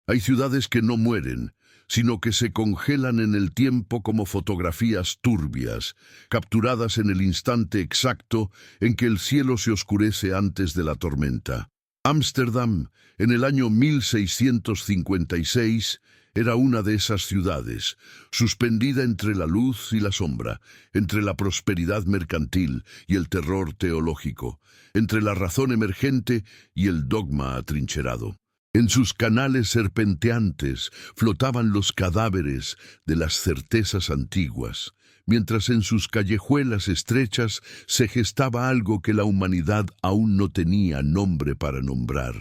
Hay ciudades que no mueren, sino que se congelan en el tiempo como fotografías turbias, capturadas en el instante exacto en que el cielo se oscurece antes de la tormenta. Ámsterdam, en el año 1656, era una de esas ciudades, suspendida entre la luz y la sombra, entre la prosperidad mercantil y el terror teológico, entre la razón emergente y el dogma atrincherado. En sus canales serpenteantes flotaban los cadáveres de las certezas antiguas, mientras en sus callejuelas estrechas se gestaba algo que la humanidad aún no tenía nombre para nombrar.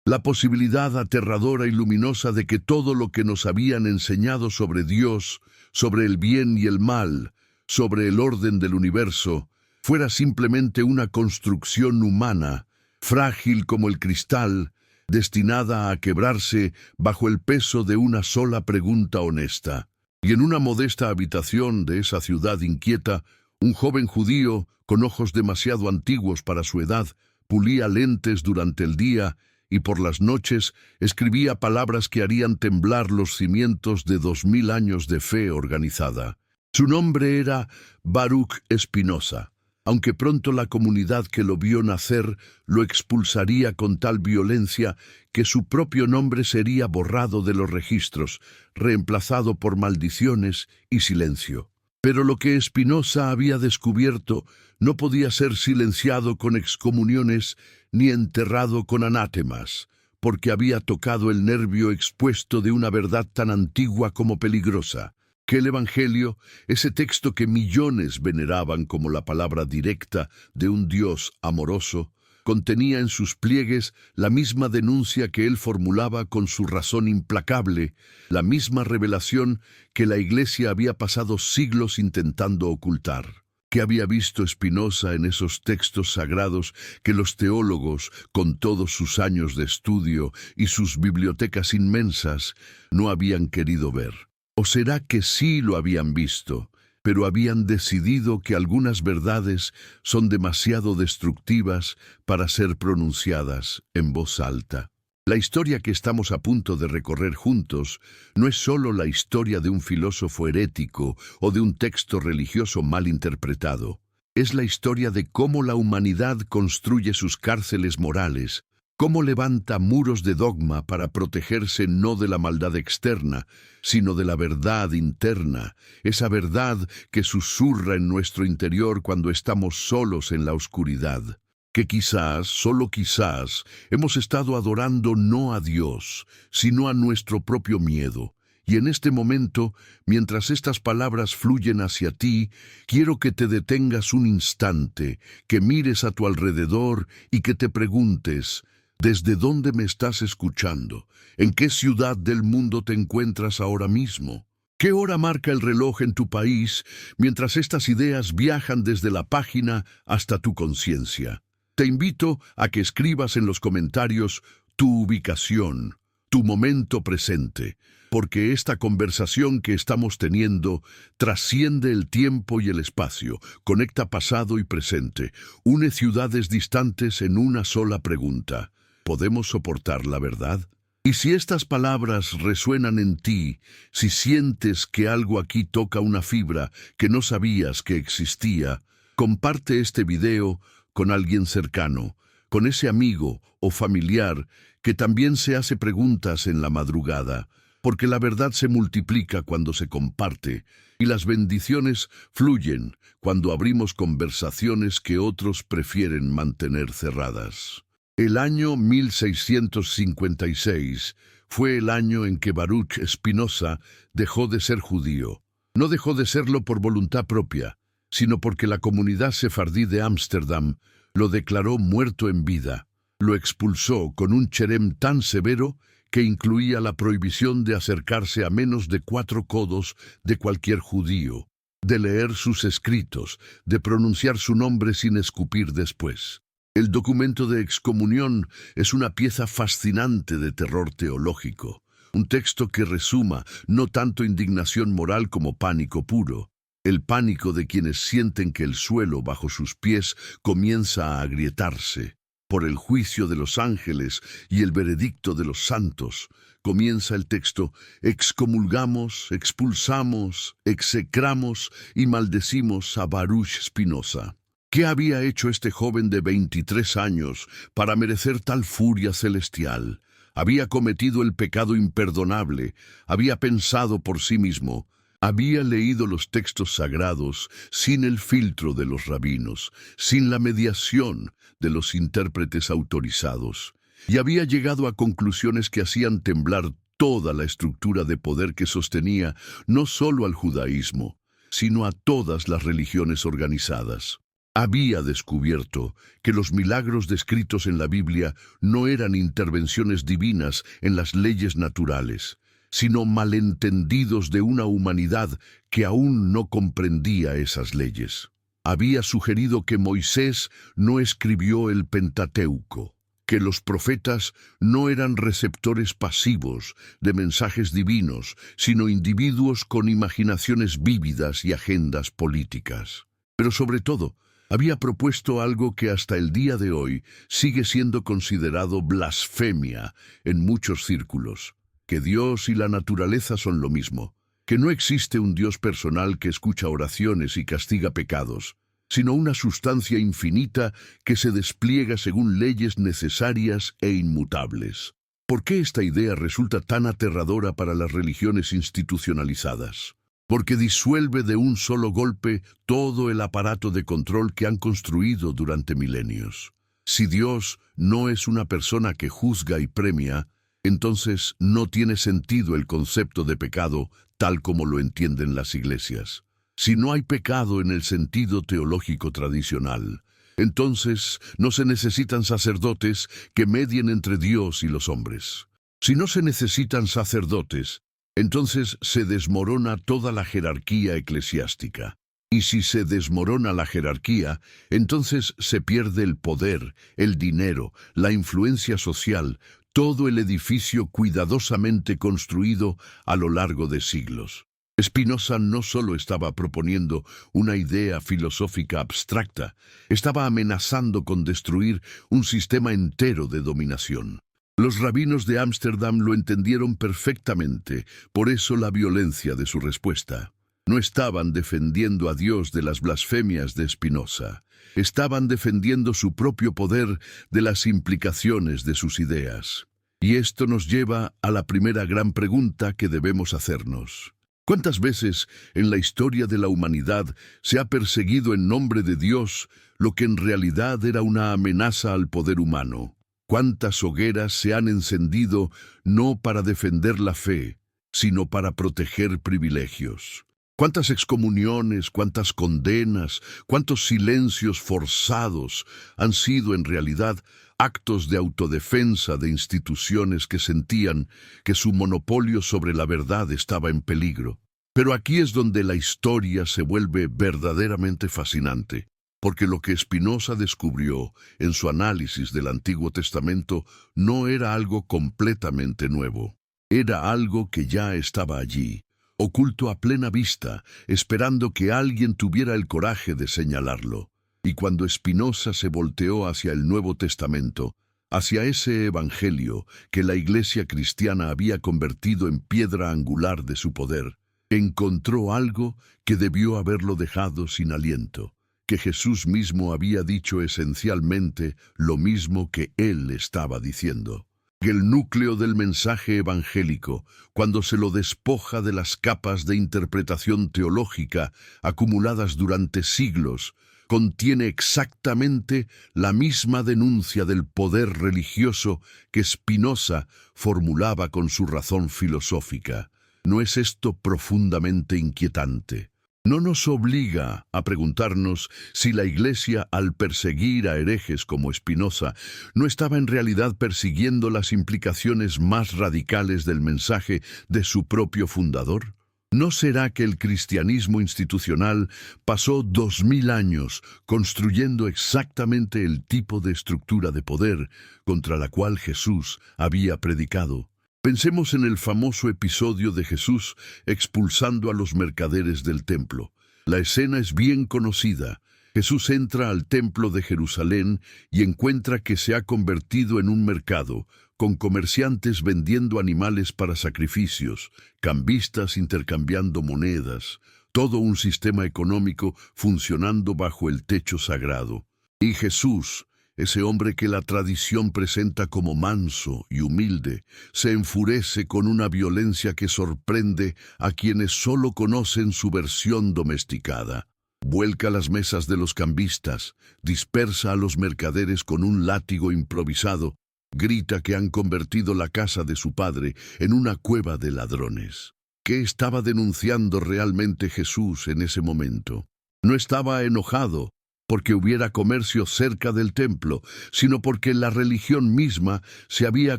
La posibilidad aterradora y luminosa de que todo lo que nos habían enseñado sobre Dios, sobre el bien y el mal, sobre el orden del universo, fuera simplemente una construcción humana, frágil como el cristal, destinada a quebrarse bajo el peso de una sola pregunta honesta. Y en una modesta habitación de esa ciudad inquieta, un joven judío, con ojos demasiado antiguos para su edad, pulía lentes durante el día y por las noches escribía palabras que harían temblar los cimientos de 2000 años de fe organizada. Su nombre era Baruch Spinoza, aunque pronto la comunidad que lo vio nacer lo expulsaría con tal violencia que su propio nombre sería borrado de los registros, reemplazado por maldiciones y silencio. Pero lo que Spinoza había descubierto no podía ser silenciado con excomuniones ni enterrado con anátemas, porque había tocado el nervio expuesto de una verdad tan antigua como peligrosa, que el Evangelio, ese texto que millones veneraban como la palabra directa de un Dios amoroso, contenía en sus pliegues la misma denuncia que él formulaba con su razón implacable, la misma revelación que la Iglesia había pasado siglos intentando ocultar. ¿Qué había visto Spinoza en esos textos sagrados que los teólogos, con todos sus años de estudio y sus bibliotecas inmensas, no habían querido ver? ¿O será que sí lo habían visto, pero habían decidido que algunas verdades son demasiado destructivas para ser pronunciadas en voz alta? La historia que estamos a punto de recorrer juntos no es solo la historia de un filósofo herético o de un texto religioso mal interpretado. Es la historia de cómo la humanidad construye sus cárceles morales, cómo levanta muros de dogma para protegerse no de la maldad externa, sino de la verdad interna, esa verdad que susurra en nuestro interior cuando estamos solos en la oscuridad. Que quizás, solo quizás, hemos estado adorando no a Dios, sino a nuestro propio miedo. Y en este momento, mientras estas palabras fluyen hacia ti, quiero que te detengas un instante, que mires a tu alrededor y que te preguntes: ¿desde dónde me estás escuchando? ¿En qué ciudad del mundo te encuentras ahora mismo? ¿Qué hora marca el reloj en tu país mientras estas ideas viajan desde la página hasta tu conciencia? Te invito a que escribas en los comentarios tu ubicación, tu momento presente, porque esta conversación que estamos teniendo trasciende el tiempo y el espacio, conecta pasado y presente, une ciudades distantes en una sola pregunta: ¿podemos soportar la verdad? Y si estas palabras resuenan en ti, si sientes que algo aquí toca una fibra que no sabías que existía, comparte este video con alguien cercano, con ese amigo o familiar que también se hace preguntas en la madrugada, porque la verdad se multiplica cuando se comparte y las bendiciones fluyen cuando abrimos conversaciones que otros prefieren mantener cerradas. El año 1656 fue el año en que Baruch Spinoza dejó de ser judío. No dejó de serlo por voluntad propia, sino porque la comunidad sefardí de Ámsterdam lo declaró muerto en vida. Lo expulsó con un cherem tan severo que incluía la prohibición de acercarse a menos de 4 codos de cualquier judío, de leer sus escritos, de pronunciar su nombre sin escupir después. El documento de excomunión es una pieza fascinante de terror teológico, un texto que resuma no tanto indignación moral como pánico puro, el pánico de quienes sienten que el suelo bajo sus pies comienza a agrietarse. por el juicio de los ángeles y el veredicto de los santos. Comienza el texto: excomulgamos, expulsamos, execramos y maldecimos a Baruch Spinoza. ¿Qué había hecho este joven de 23 años para merecer tal furia celestial? Había cometido el pecado imperdonable, había pensado por sí mismo, había leído los textos sagrados sin el filtro de los rabinos, sin la mediación de los intérpretes autorizados, y había llegado a conclusiones que hacían temblar toda la estructura de poder que sostenía no solo al judaísmo, sino a todas las religiones organizadas. Había descubierto que los milagros descritos en la Biblia no eran intervenciones divinas en las leyes naturales, sino malentendidos de una humanidad que aún no comprendía esas leyes. Había sugerido que Moisés no escribió el Pentateuco, que los profetas no eran receptores pasivos de mensajes divinos, sino individuos con imaginaciones vívidas y agendas políticas. Pero sobre todo, había propuesto algo que hasta el día de hoy sigue siendo considerado blasfemia en muchos círculos: que Dios y la naturaleza son lo mismo, que no existe un Dios personal que escucha oraciones y castiga pecados, sino una sustancia infinita que se despliega según leyes necesarias e inmutables. ¿Por qué esta idea resulta tan aterradora para las religiones institucionalizadas? Porque disuelve de un solo golpe todo el aparato de control que han construido durante milenios. Si Dios no es una persona que juzga y premia, entonces no tiene sentido el concepto de pecado tal como lo entienden las iglesias. Si no hay pecado en el sentido teológico tradicional, entonces no se necesitan sacerdotes que medien entre Dios y los hombres. Si no se necesitan sacerdotes, entonces se desmorona toda la jerarquía eclesiástica. Y si se desmorona la jerarquía, entonces se pierde el poder, el dinero, la influencia social, todo el edificio cuidadosamente construido a lo largo de siglos. Spinoza no solo estaba proponiendo una idea filosófica abstracta, estaba amenazando con destruir un sistema entero de dominación. Los rabinos de Ámsterdam lo entendieron perfectamente, por eso la violencia de su respuesta. No estaban defendiendo a Dios de las blasfemias de Spinoza, estaban defendiendo su propio poder de las implicaciones de sus ideas. Y esto nos lleva a la primera gran pregunta que debemos hacernos. ¿Cuántas veces en la historia de la humanidad se ha perseguido en nombre de Dios lo que en realidad era una amenaza al poder humano? ¿Cuántas hogueras se han encendido no para defender la fe, sino para proteger privilegios? ¿Cuántas excomuniones, cuántas condenas, cuántos silencios forzados han sido en realidad actos de autodefensa de instituciones que sentían que su monopolio sobre la verdad estaba en peligro? Pero aquí es donde la historia se vuelve verdaderamente fascinante, porque lo que Spinoza descubrió en su análisis del Antiguo Testamento no era algo completamente nuevo. Era algo que ya estaba allí, oculto a plena vista, esperando que alguien tuviera el coraje de señalarlo. Y cuando Spinoza se volteó hacia el Nuevo Testamento, hacia ese evangelio que la Iglesia cristiana había convertido en piedra angular de su poder, encontró algo que debió haberlo dejado sin aliento, que Jesús mismo había dicho esencialmente lo mismo que él estaba diciendo. El núcleo del mensaje evangélico, cuando se lo despoja de las capas de interpretación teológica acumuladas durante siglos, contiene exactamente la misma denuncia del poder religioso que Spinoza formulaba con su razón filosófica. ¿No es esto profundamente inquietante? ¿No nos obliga a preguntarnos si la Iglesia, al perseguir a herejes como Spinoza, no estaba en realidad persiguiendo las implicaciones más radicales del mensaje de su propio fundador? ¿No será que el cristianismo institucional pasó 2000 años construyendo exactamente el tipo de estructura de poder contra la cual Jesús había predicado? Pensemos en el famoso episodio de Jesús expulsando a los mercaderes del templo. La escena es bien conocida. Jesús entra al templo de Jerusalén y encuentra que se ha convertido en un mercado, con comerciantes vendiendo animales para sacrificios, cambistas intercambiando monedas, todo un sistema económico funcionando bajo el techo sagrado. Y Jesús, ese hombre que la tradición presenta como manso y humilde, se enfurece con una violencia que sorprende a quienes solo conocen su versión domesticada. Vuelca las mesas de los cambistas, dispersa a los mercaderes con un látigo improvisado, grita que han convertido la casa de su padre en una cueva de ladrones. ¿Qué estaba denunciando realmente Jesús en ese momento? No estaba enojado porque hubiera comercio cerca del templo, sino porque la religión misma se había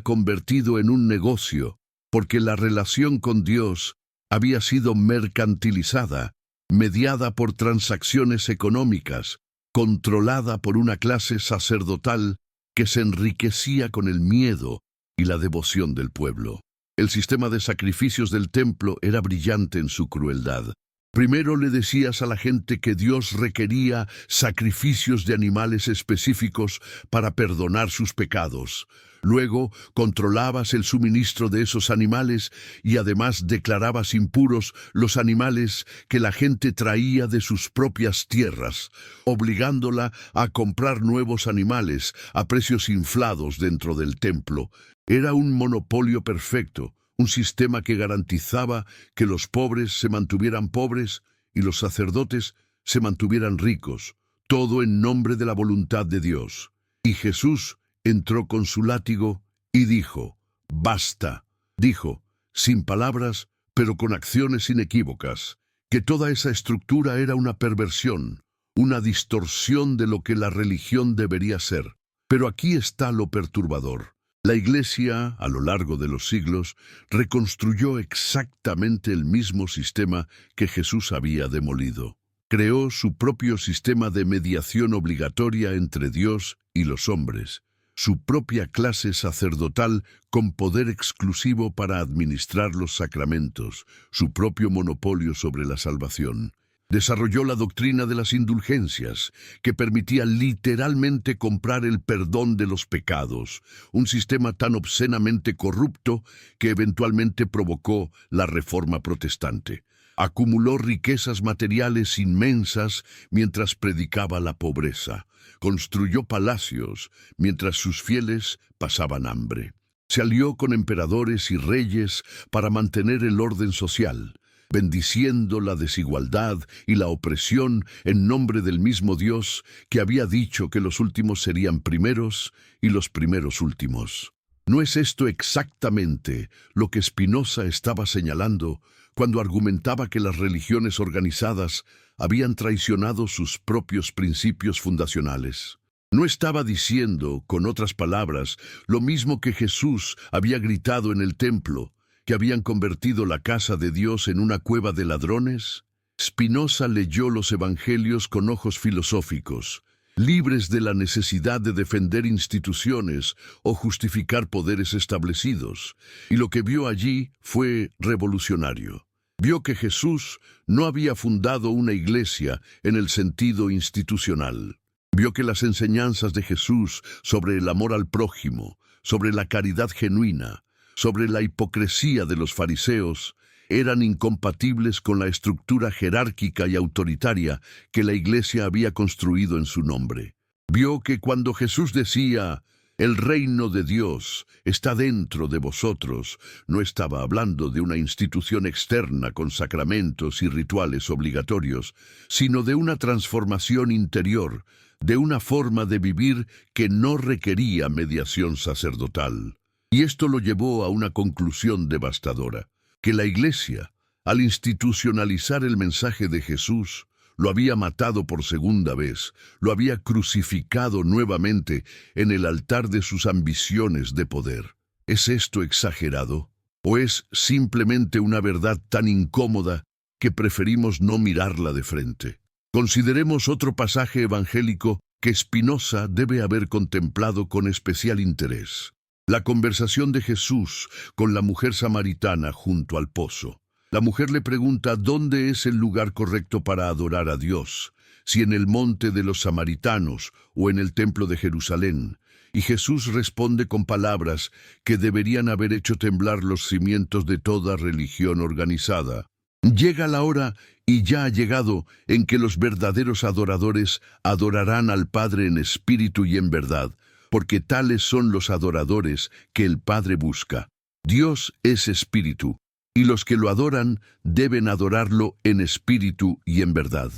convertido en un negocio, porque la relación con Dios había sido mercantilizada, mediada por transacciones económicas, controlada por una clase sacerdotal que se enriquecía con el miedo y la devoción del pueblo. El sistema de sacrificios del templo era brillante en su crueldad. Primero le decías a la gente que Dios requería sacrificios de animales específicos para perdonar sus pecados. Luego controlabas el suministro de esos animales y además declarabas impuros los animales que la gente traía de sus propias tierras, obligándola a comprar nuevos animales a precios inflados dentro del templo. Era un monopolio perfecto, un sistema que garantizaba que los pobres se mantuvieran pobres y los sacerdotes se mantuvieran ricos, todo en nombre de la voluntad de Dios. Y Jesús entró con su látigo y dijo, «Basta», dijo, sin palabras, pero con acciones inequívocas, que toda esa estructura era una perversión, una distorsión de lo que la religión debería ser. Pero aquí está lo perturbador. La Iglesia, a lo largo de los siglos, reconstruyó exactamente el mismo sistema que Jesús había demolido. Creó su propio sistema de mediación obligatoria entre Dios y los hombres, su propia clase sacerdotal con poder exclusivo para administrar los sacramentos, su propio monopolio sobre la salvación. Desarrolló la doctrina de las indulgencias, que permitía literalmente comprar el perdón de los pecados, un sistema tan obscenamente corrupto que eventualmente provocó la Reforma Protestante. Acumuló riquezas materiales inmensas mientras predicaba la pobreza. Construyó palacios mientras sus fieles pasaban hambre. Se alió con emperadores y reyes para mantener el orden social, bendiciendo la desigualdad y la opresión en nombre del mismo Dios que había dicho que los últimos serían primeros y los primeros últimos. ¿No es esto exactamente lo que Spinoza estaba señalando cuando argumentaba que las religiones organizadas habían traicionado sus propios principios fundacionales? ¿No estaba diciendo, con otras palabras, lo mismo que Jesús había gritado en el templo, que habían convertido la casa de Dios en una cueva de ladrones? Spinoza leyó los evangelios con ojos filosóficos, libres de la necesidad de defender instituciones o justificar poderes establecidos, y lo que vio allí fue revolucionario. Vio que Jesús no había fundado una iglesia en el sentido institucional. Vio que las enseñanzas de Jesús sobre el amor al prójimo, sobre la caridad genuina, sobre la hipocresía de los fariseos, eran incompatibles con la estructura jerárquica y autoritaria que la Iglesia había construido en su nombre. Vio que cuando Jesús decía, «El reino de Dios está dentro de vosotros», no estaba hablando de una institución externa con sacramentos y rituales obligatorios, sino de una transformación interior, de una forma de vivir que no requería mediación sacerdotal. Y esto lo llevó a una conclusión devastadora, que la Iglesia, al institucionalizar el mensaje de Jesús, lo había matado por segunda vez, lo había crucificado nuevamente en el altar de sus ambiciones de poder. ¿Es esto exagerado? ¿O es simplemente una verdad tan incómoda que preferimos no mirarla de frente? Consideremos otro pasaje evangélico que Spinoza debe haber contemplado con especial interés. La conversación de Jesús con la mujer samaritana junto al pozo. La mujer le pregunta dónde es el lugar correcto para adorar a Dios, si en el monte de los samaritanos o en el templo de Jerusalén. Y Jesús responde con palabras que deberían haber hecho temblar los cimientos de toda religión organizada. Llega la hora, y ya ha llegado, en que los verdaderos adoradores adorarán al Padre en espíritu y en verdad, porque tales son los adoradores que el Padre busca. Dios es espíritu, y los que lo adoran deben adorarlo en espíritu y en verdad.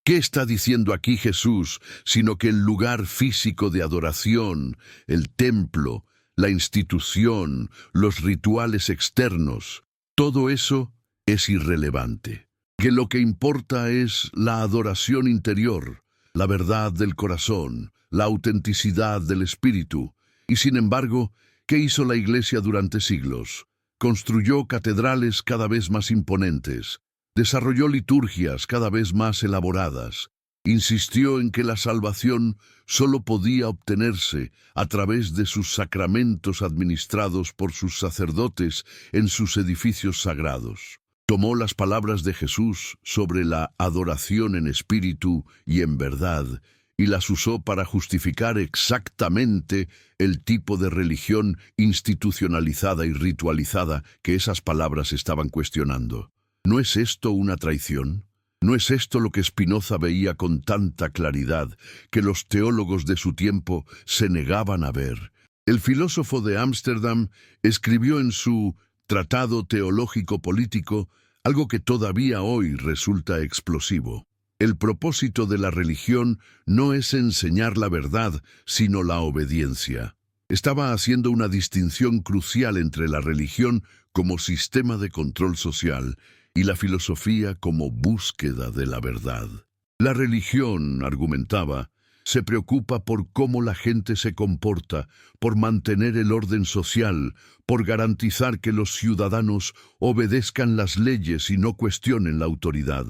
¿Qué está diciendo aquí Jesús, sino que el lugar físico de adoración, el templo, la institución, los rituales externos, todo eso es irrelevante? Que lo que importa es la adoración interior, la verdad del corazón, la autenticidad del espíritu. Y sin embargo, ¿qué hizo la Iglesia durante siglos? Construyó catedrales cada vez más imponentes, desarrolló liturgias cada vez más elaboradas, insistió en que la salvación solo podía obtenerse a través de sus sacramentos administrados por sus sacerdotes en sus edificios sagrados. Tomó las palabras de Jesús sobre la adoración en espíritu y en verdad y las usó para justificar exactamente el tipo de religión institucionalizada y ritualizada que esas palabras estaban cuestionando. ¿No es esto una traición? ¿No es esto lo que Spinoza veía con tanta claridad que los teólogos de su tiempo se negaban a ver? El filósofo de Ámsterdam escribió en su Tratado Teológico Político algo que todavía hoy resulta explosivo. El propósito de la religión no es enseñar la verdad, sino la obediencia. Estaba haciendo una distinción crucial entre la religión como sistema de control social y la filosofía como búsqueda de la verdad. La religión, argumentaba, se preocupa por cómo la gente se comporta, por mantener el orden social, por garantizar que los ciudadanos obedezcan las leyes y no cuestionen la autoridad.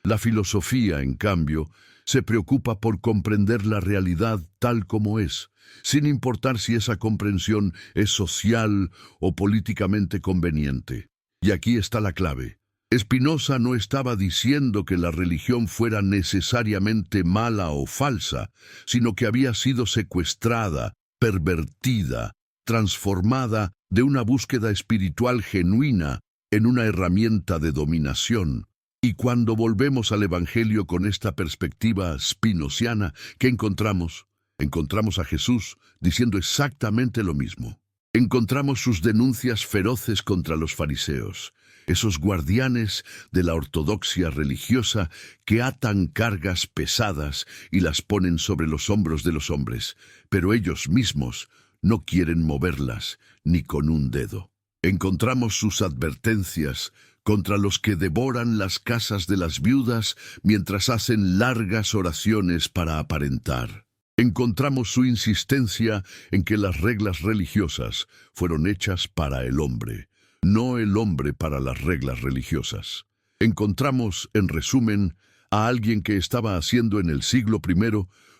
La filosofía, en cambio, se preocupa por comprender la realidad tal como es, sin importar si esa comprensión es social o políticamente conveniente. Y aquí está la clave. Spinoza no estaba diciendo que la religión fuera necesariamente mala o falsa, sino que había sido secuestrada, pervertida, transformada de una búsqueda espiritual genuina en una herramienta de dominación. Y cuando volvemos al Evangelio con esta perspectiva spinociana, ¿qué encontramos? Encontramos a Jesús diciendo exactamente lo mismo. Encontramos sus denuncias feroces contra los fariseos, esos guardianes de la ortodoxia religiosa que atan cargas pesadas y las ponen sobre los hombros de los hombres, pero ellos mismos no quieren moverlas ni con un dedo. Encontramos sus advertencias contra los que devoran las casas de las viudas mientras hacen largas oraciones para aparentar. Encontramos su insistencia en que las reglas religiosas fueron hechas para el hombre, no el hombre para las reglas religiosas. Encontramos, en resumen, a alguien que estaba haciendo en el siglo I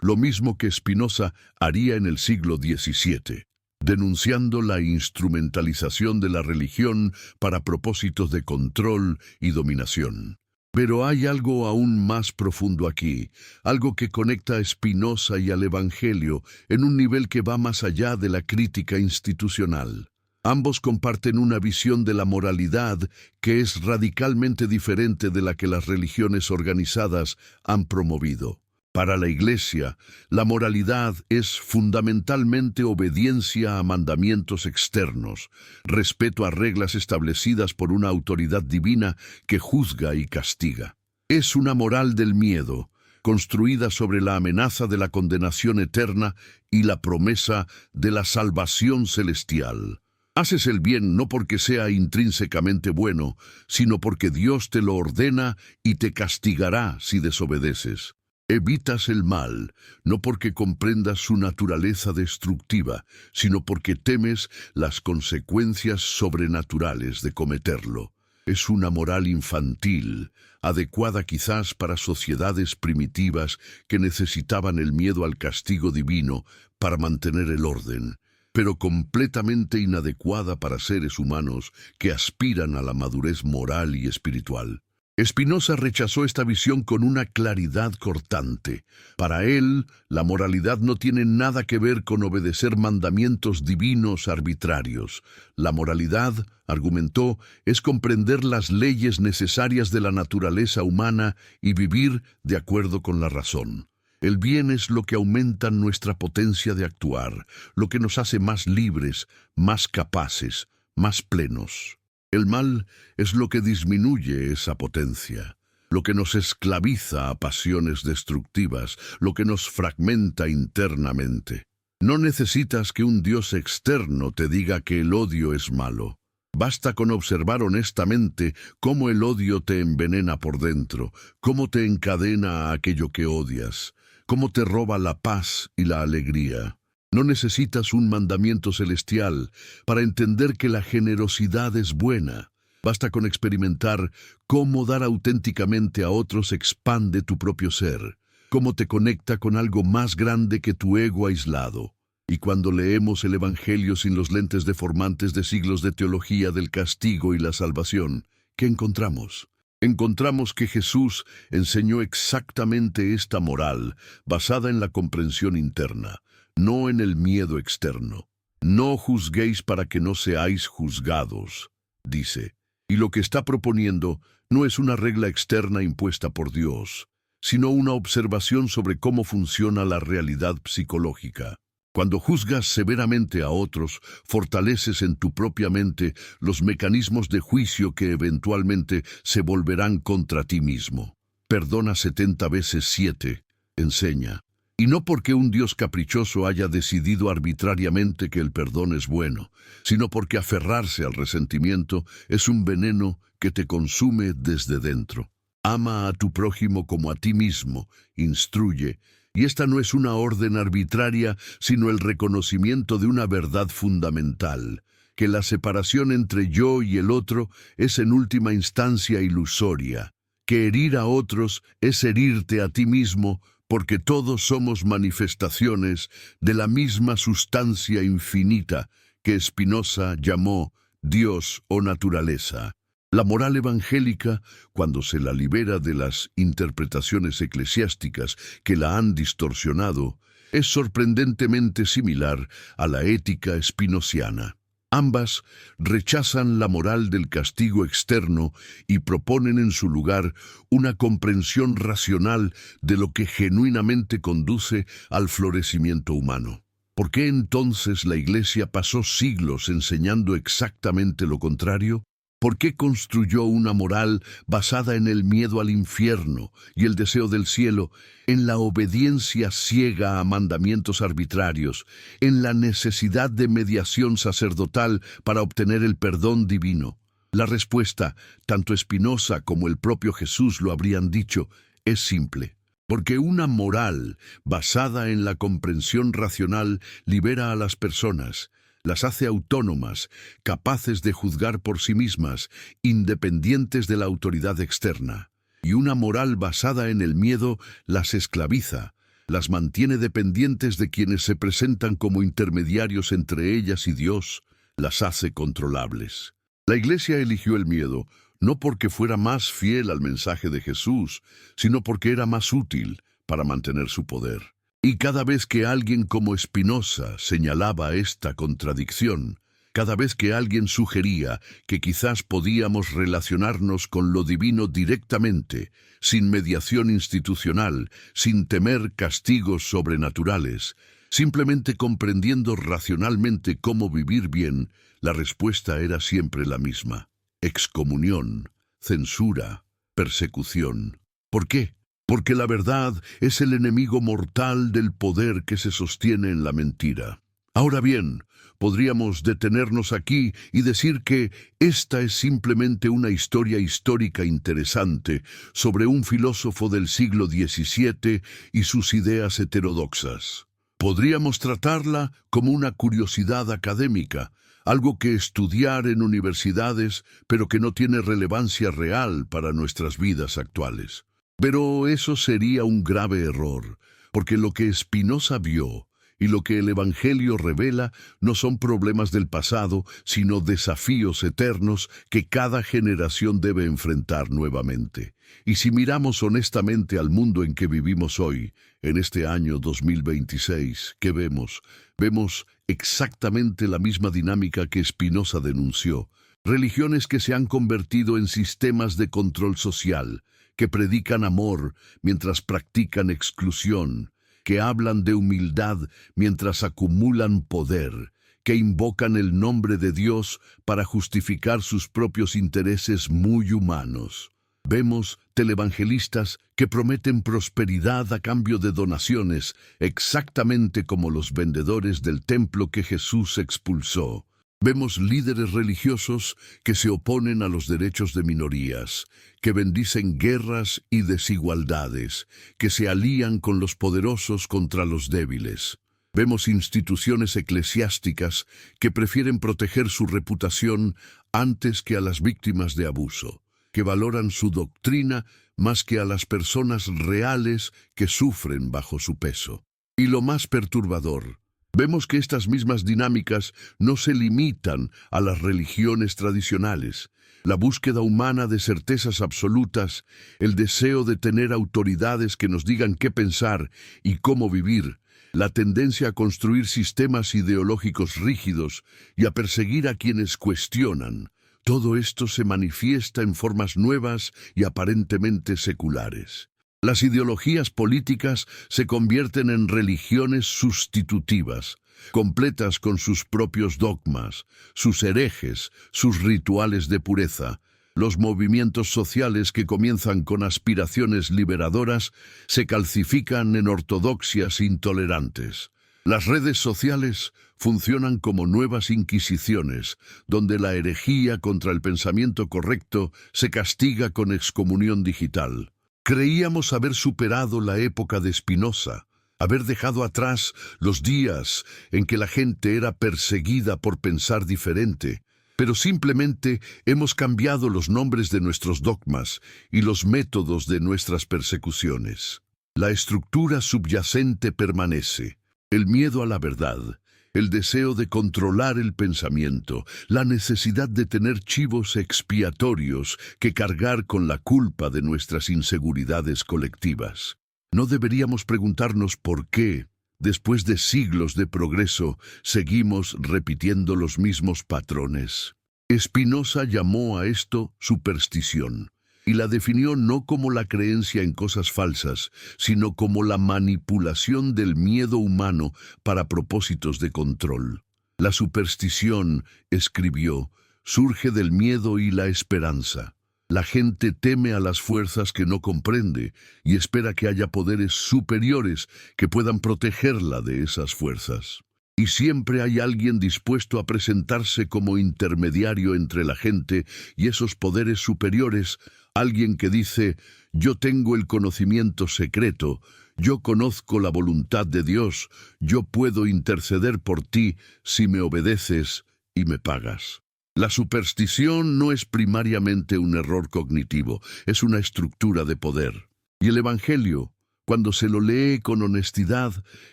lo mismo que Spinoza haría en el siglo XVII, denunciando la instrumentalización de la religión para propósitos de control y dominación. Pero hay algo aún más profundo aquí, algo que conecta a Spinoza y al Evangelio en un nivel que va más allá de la crítica institucional. Ambos comparten una visión de la moralidad que es radicalmente diferente de la que las religiones organizadas han promovido. Para la Iglesia, la moralidad es fundamentalmente obediencia a mandamientos externos, respeto a reglas establecidas por una autoridad divina que juzga y castiga. Es una moral del miedo, construida sobre la amenaza de la condenación eterna y la promesa de la salvación celestial. Haces el bien no porque sea intrínsecamente bueno, sino porque Dios te lo ordena y te castigará si desobedeces. Evitas el mal, no porque comprendas su naturaleza destructiva, sino porque temes las consecuencias sobrenaturales de cometerlo. Es una moral infantil, adecuada quizás para sociedades primitivas que necesitaban el miedo al castigo divino para mantener el orden. pero completamente inadecuada para seres humanos que aspiran a la madurez moral y espiritual. Spinoza rechazó esta visión con una claridad cortante. Para él, la moralidad no tiene nada que ver con obedecer mandamientos divinos arbitrarios. La moralidad, argumentó, es comprender las leyes necesarias de la naturaleza humana y vivir de acuerdo con la razón. El bien es lo que aumenta nuestra potencia de actuar, lo que nos hace más libres, más capaces, más plenos. El mal es lo que disminuye esa potencia, lo que nos esclaviza a pasiones destructivas, lo que nos fragmenta internamente. No necesitas que un Dios externo te diga que el odio es malo. Basta con observar honestamente cómo el odio te envenena por dentro, cómo te encadena a aquello que odias, cómo te roba la paz y la alegría. No necesitas un mandamiento celestial para entender que la generosidad es buena. Basta con experimentar cómo dar auténticamente a otros expande tu propio ser, cómo te conecta con algo más grande que tu ego aislado. Y cuando leemos el Evangelio sin los lentes deformantes de siglos de teología del castigo y la salvación, ¿qué encontramos? Encontramos que Jesús enseñó exactamente esta moral, basada en la comprensión interna, no en el miedo externo. No juzguéis para que no seáis juzgados, dice. Y lo que está proponiendo no es una regla externa impuesta por Dios, sino una observación sobre cómo funciona la realidad psicológica. Cuando juzgas severamente a otros, fortaleces en tu propia mente los mecanismos de juicio que eventualmente se volverán contra ti mismo. Perdona 70 veces 7, enseña. Y no porque un Dios caprichoso haya decidido arbitrariamente que el perdón es bueno, sino porque aferrarse al resentimiento es un veneno que te consume desde dentro. Ama a tu prójimo como a ti mismo, instruye, y esta no es una orden arbitraria, sino el reconocimiento de una verdad fundamental, que la separación entre yo y el otro es en última instancia ilusoria, que herir a otros es herirte a ti mismo, porque todos somos manifestaciones de la misma sustancia infinita que Spinoza llamó Dios o naturaleza. La moral evangélica, cuando se la libera de las interpretaciones eclesiásticas que la han distorsionado, es sorprendentemente similar a la ética spinociana. Ambas rechazan la moral del castigo externo y proponen en su lugar una comprensión racional de lo que genuinamente conduce al florecimiento humano. ¿Por qué entonces la Iglesia pasó siglos enseñando exactamente lo contrario? ¿Por qué construyó una moral basada en el miedo al infierno y el deseo del cielo, en la obediencia ciega a mandamientos arbitrarios, en la necesidad de mediación sacerdotal para obtener el perdón divino? La respuesta, tanto Spinoza como el propio Jesús lo habrían dicho, es simple. Porque una moral basada en la comprensión racional libera a las personas, las hace autónomas, capaces de juzgar por sí mismas, independientes de la autoridad externa. Y una moral basada en el miedo las esclaviza, las mantiene dependientes de quienes se presentan como intermediarios entre ellas y Dios, las hace controlables. La Iglesia eligió el miedo, no porque fuera más fiel al mensaje de Jesús, sino porque era más útil para mantener su poder. Y cada vez que alguien como Spinoza señalaba esta contradicción, cada vez que alguien sugería que quizás podíamos relacionarnos con lo divino directamente, sin mediación institucional, sin temer castigos sobrenaturales, simplemente comprendiendo racionalmente cómo vivir bien, la respuesta era siempre la misma: excomunión, censura, persecución. ¿Por qué? Porque la verdad es el enemigo mortal del poder que se sostiene en la mentira. Ahora bien, podríamos detenernos aquí y decir que esta es simplemente una historia histórica interesante sobre un filósofo del siglo XVII y sus ideas heterodoxas. Podríamos tratarla como una curiosidad académica, algo que estudiar en universidades, pero que no tiene relevancia real para nuestras vidas actuales. Pero eso sería un grave error, porque lo que Spinoza vio Y lo que el Evangelio revela no son problemas del pasado, sino desafíos eternos que cada generación debe enfrentar nuevamente. Y si miramos honestamente al mundo en que vivimos hoy, en este año 2026, ¿qué vemos? Vemos exactamente la misma dinámica que Spinoza denunció. Religiones que se han convertido en sistemas de control social, que predican amor mientras practican exclusión, que hablan de humildad mientras acumulan poder, que invocan el nombre de Dios para justificar sus propios intereses muy humanos. Vemos televangelistas que prometen prosperidad a cambio de donaciones, exactamente como los vendedores del templo que Jesús expulsó. Vemos líderes religiosos que se oponen a los derechos de minorías, que bendicen guerras y desigualdades, que se alían con los poderosos contra los débiles. Vemos instituciones eclesiásticas que prefieren proteger su reputación antes que a las víctimas de abuso, que valoran su doctrina más que a las personas reales que sufren bajo su peso. Y lo más perturbador, vemos que estas mismas dinámicas no se limitan a las religiones tradicionales. La búsqueda humana de certezas absolutas, el deseo de tener autoridades que nos digan qué pensar y cómo vivir, la tendencia a construir sistemas ideológicos rígidos y a perseguir a quienes cuestionan, todo esto se manifiesta en formas nuevas y aparentemente seculares. Las ideologías políticas se convierten en religiones sustitutivas, completas con sus propios dogmas, sus herejes, sus rituales de pureza. Los movimientos sociales que comienzan con aspiraciones liberadoras se calcifican en ortodoxias intolerantes. Las redes sociales funcionan como nuevas inquisiciones, donde la herejía contra el pensamiento correcto se castiga con excomunión digital. Creíamos haber superado la época de Spinoza, haber dejado atrás los días en que la gente era perseguida por pensar diferente, pero simplemente hemos cambiado los nombres de nuestros dogmas y los métodos de nuestras persecuciones. La estructura subyacente permanece: el miedo a la verdad, el deseo de controlar el pensamiento, la necesidad de tener chivos expiatorios que cargar con la culpa de nuestras inseguridades colectivas. No deberíamos preguntarnos por qué, después de siglos de progreso, seguimos repitiendo los mismos patrones. Spinoza llamó a esto superstición, y la definió no como la creencia en cosas falsas, sino como la manipulación del miedo humano para propósitos de control. La superstición, escribió, surge del miedo y la esperanza. La gente teme a las fuerzas que no comprende y espera que haya poderes superiores que puedan protegerla de esas fuerzas. Y siempre hay alguien dispuesto a presentarse como intermediario entre la gente y esos poderes superiores, alguien que dice: yo tengo el conocimiento secreto, yo conozco la voluntad de Dios, yo puedo interceder por ti si me obedeces y me pagas. La superstición no es primariamente un error cognitivo, es una estructura de poder. Y el Evangelio, cuando se lo lee con honestidad,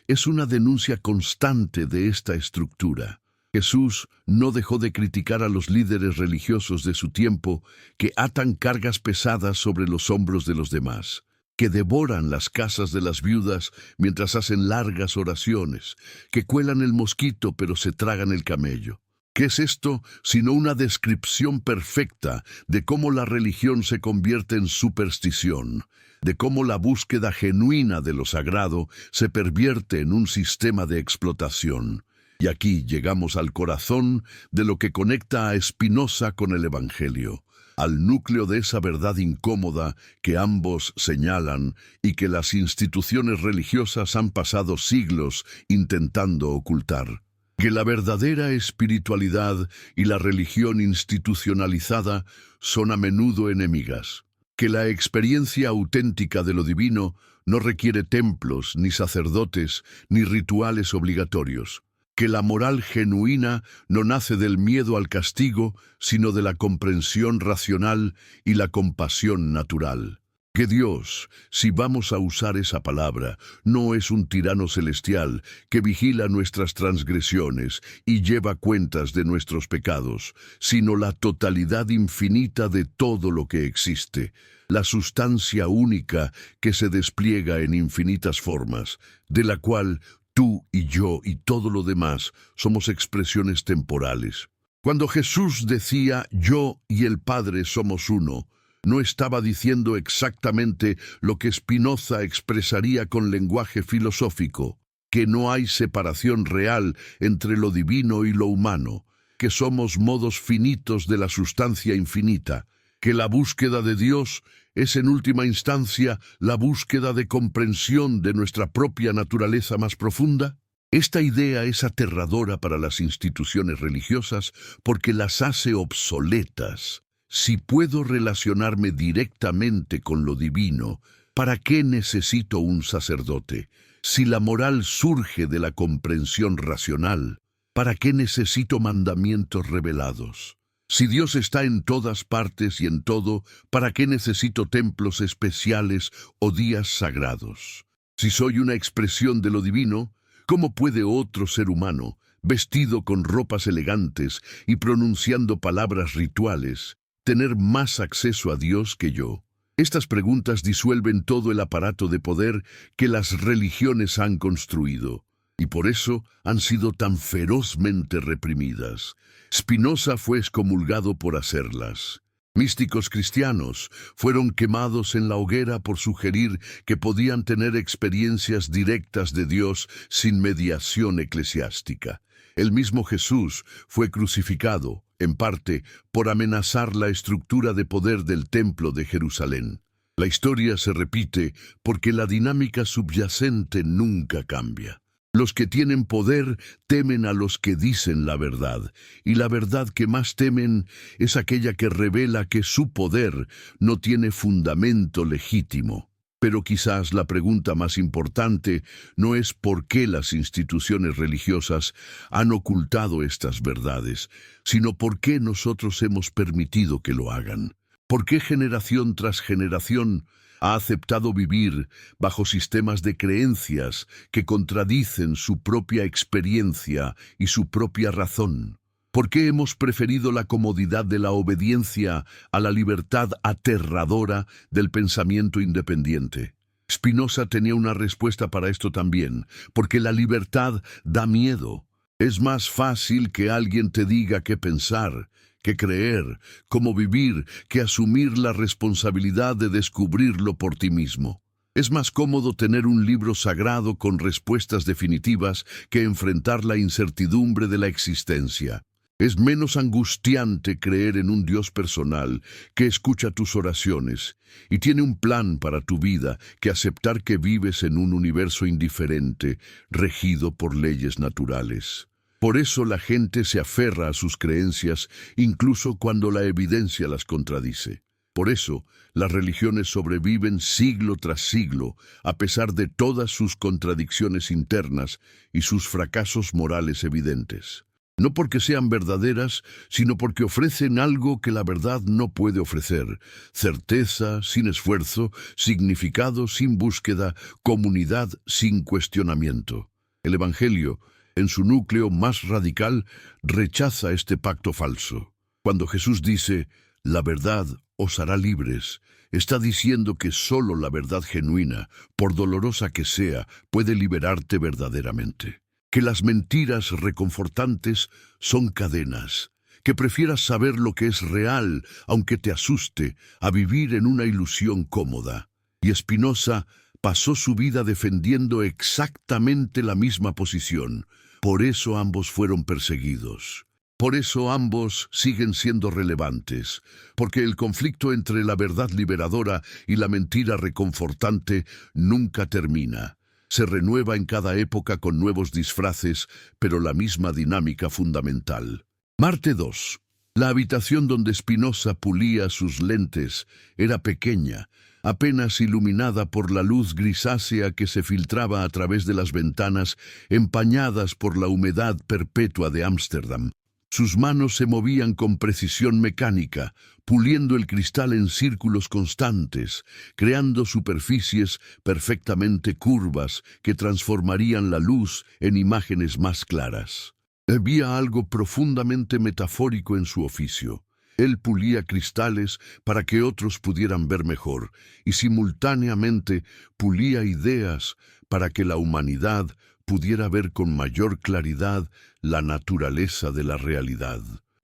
es una denuncia constante de esta estructura. Jesús no dejó de criticar a los líderes religiosos de su tiempo que atan cargas pesadas sobre los hombros de los demás, que devoran las casas de las viudas mientras hacen largas oraciones, que cuelan el mosquito pero se tragan el camello. ¿Qué es esto sino una descripción perfecta de cómo la religión se convierte en superstición, de cómo la búsqueda genuina de lo sagrado se pervierte en un sistema de explotación? Y aquí llegamos al corazón de lo que conecta a Spinoza con el Evangelio, al núcleo de esa verdad incómoda que ambos señalan y que las instituciones religiosas han pasado siglos intentando ocultar. Que la verdadera espiritualidad y la religión institucionalizada son a menudo enemigas. Que la experiencia auténtica de lo divino no requiere templos, ni sacerdotes, ni rituales obligatorios. Que la moral genuina no nace del miedo al castigo, sino de la comprensión racional y la compasión natural. Que Dios, si vamos a usar esa palabra, no es un tirano celestial que vigila nuestras transgresiones y lleva cuentas de nuestros pecados, sino la totalidad infinita de todo lo que existe, la sustancia única que se despliega en infinitas formas, de la cual tú y yo y todo lo demás somos expresiones temporales. Cuando Jesús decía yo y el Padre somos uno, no estaba diciendo exactamente lo que Spinoza expresaría con lenguaje filosófico, que no hay separación real entre lo divino y lo humano, que somos modos finitos de la sustancia infinita, que la búsqueda de Dios es en última instancia la búsqueda de comprensión de nuestra propia naturaleza más profunda. Esta idea es aterradora para las instituciones religiosas porque las hace obsoletas. Si puedo relacionarme directamente con lo divino, ¿para qué necesito un sacerdote? Si la moral surge de la comprensión racional, ¿para qué necesito mandamientos revelados? Si Dios está en todas partes y en todo, ¿para qué necesito templos especiales o días sagrados? Si soy una expresión de lo divino, ¿cómo puede otro ser humano, vestido con ropas elegantes y pronunciando palabras rituales, tener más acceso a Dios que yo? Estas preguntas disuelven todo el aparato de poder que las religiones han construido, y por eso han sido tan ferozmente reprimidas. Spinoza fue excomulgado por hacerlas. Místicos cristianos fueron quemados en la hoguera por sugerir que podían tener experiencias directas de Dios sin mediación eclesiástica. El mismo Jesús fue crucificado, en parte, por amenazar la estructura de poder del Templo de Jerusalén. La historia se repite porque la dinámica subyacente nunca cambia. Los que tienen poder temen a los que dicen la verdad, y la verdad que más temen es aquella que revela que su poder no tiene fundamento legítimo. Pero quizás la pregunta más importante no es por qué las instituciones religiosas han ocultado estas verdades, sino por qué nosotros hemos permitido que lo hagan. ¿Por qué generación tras generación ha aceptado vivir bajo sistemas de creencias que contradicen su propia experiencia y su propia razón? ¿Por qué hemos preferido la comodidad de la obediencia a la libertad aterradora del pensamiento independiente? Spinoza tenía una respuesta para esto también, porque la libertad da miedo. Es más fácil que alguien te diga qué pensar, qué creer, cómo vivir, que asumir la responsabilidad de descubrirlo por ti mismo. Es más cómodo tener un libro sagrado con respuestas definitivas que enfrentar la incertidumbre de la existencia. Es menos angustiante creer en un Dios personal que escucha tus oraciones y tiene un plan para tu vida que aceptar que vives en un universo indiferente, regido por leyes naturales. Por eso la gente se aferra a sus creencias incluso cuando la evidencia las contradice. Por eso las religiones sobreviven siglo tras siglo a pesar de todas sus contradicciones internas y sus fracasos morales evidentes. No porque sean verdaderas, sino porque ofrecen algo que la verdad no puede ofrecer: certeza sin esfuerzo, significado sin búsqueda, comunidad sin cuestionamiento. El Evangelio, en su núcleo más radical, rechaza este pacto falso. Cuando Jesús dice, «La verdad os hará libres», está diciendo que solo la verdad genuina, por dolorosa que sea, puede liberarte verdaderamente. Que las mentiras reconfortantes son cadenas, que prefieras saber lo que es real, aunque te asuste, a vivir en una ilusión cómoda. Y Spinoza pasó su vida defendiendo exactamente la misma posición. Por eso ambos fueron perseguidos. Por eso ambos siguen siendo relevantes, porque el conflicto entre la verdad liberadora y la mentira reconfortante nunca termina. Se renueva en cada época con nuevos disfraces, pero la misma dinámica fundamental. Marte 2. La habitación donde Spinoza pulía sus lentes era pequeña, apenas iluminada por la luz grisácea que se filtraba a través de las ventanas empañadas por la humedad perpetua de Ámsterdam. Sus manos se movían con precisión mecánica, puliendo el cristal en círculos constantes, creando superficies perfectamente curvas que transformarían la luz en imágenes más claras. Había algo profundamente metafórico en su oficio. Él pulía cristales para que otros pudieran ver mejor, y simultáneamente pulía ideas para que la humanidad pudiera ver con mayor claridad la naturaleza de la realidad.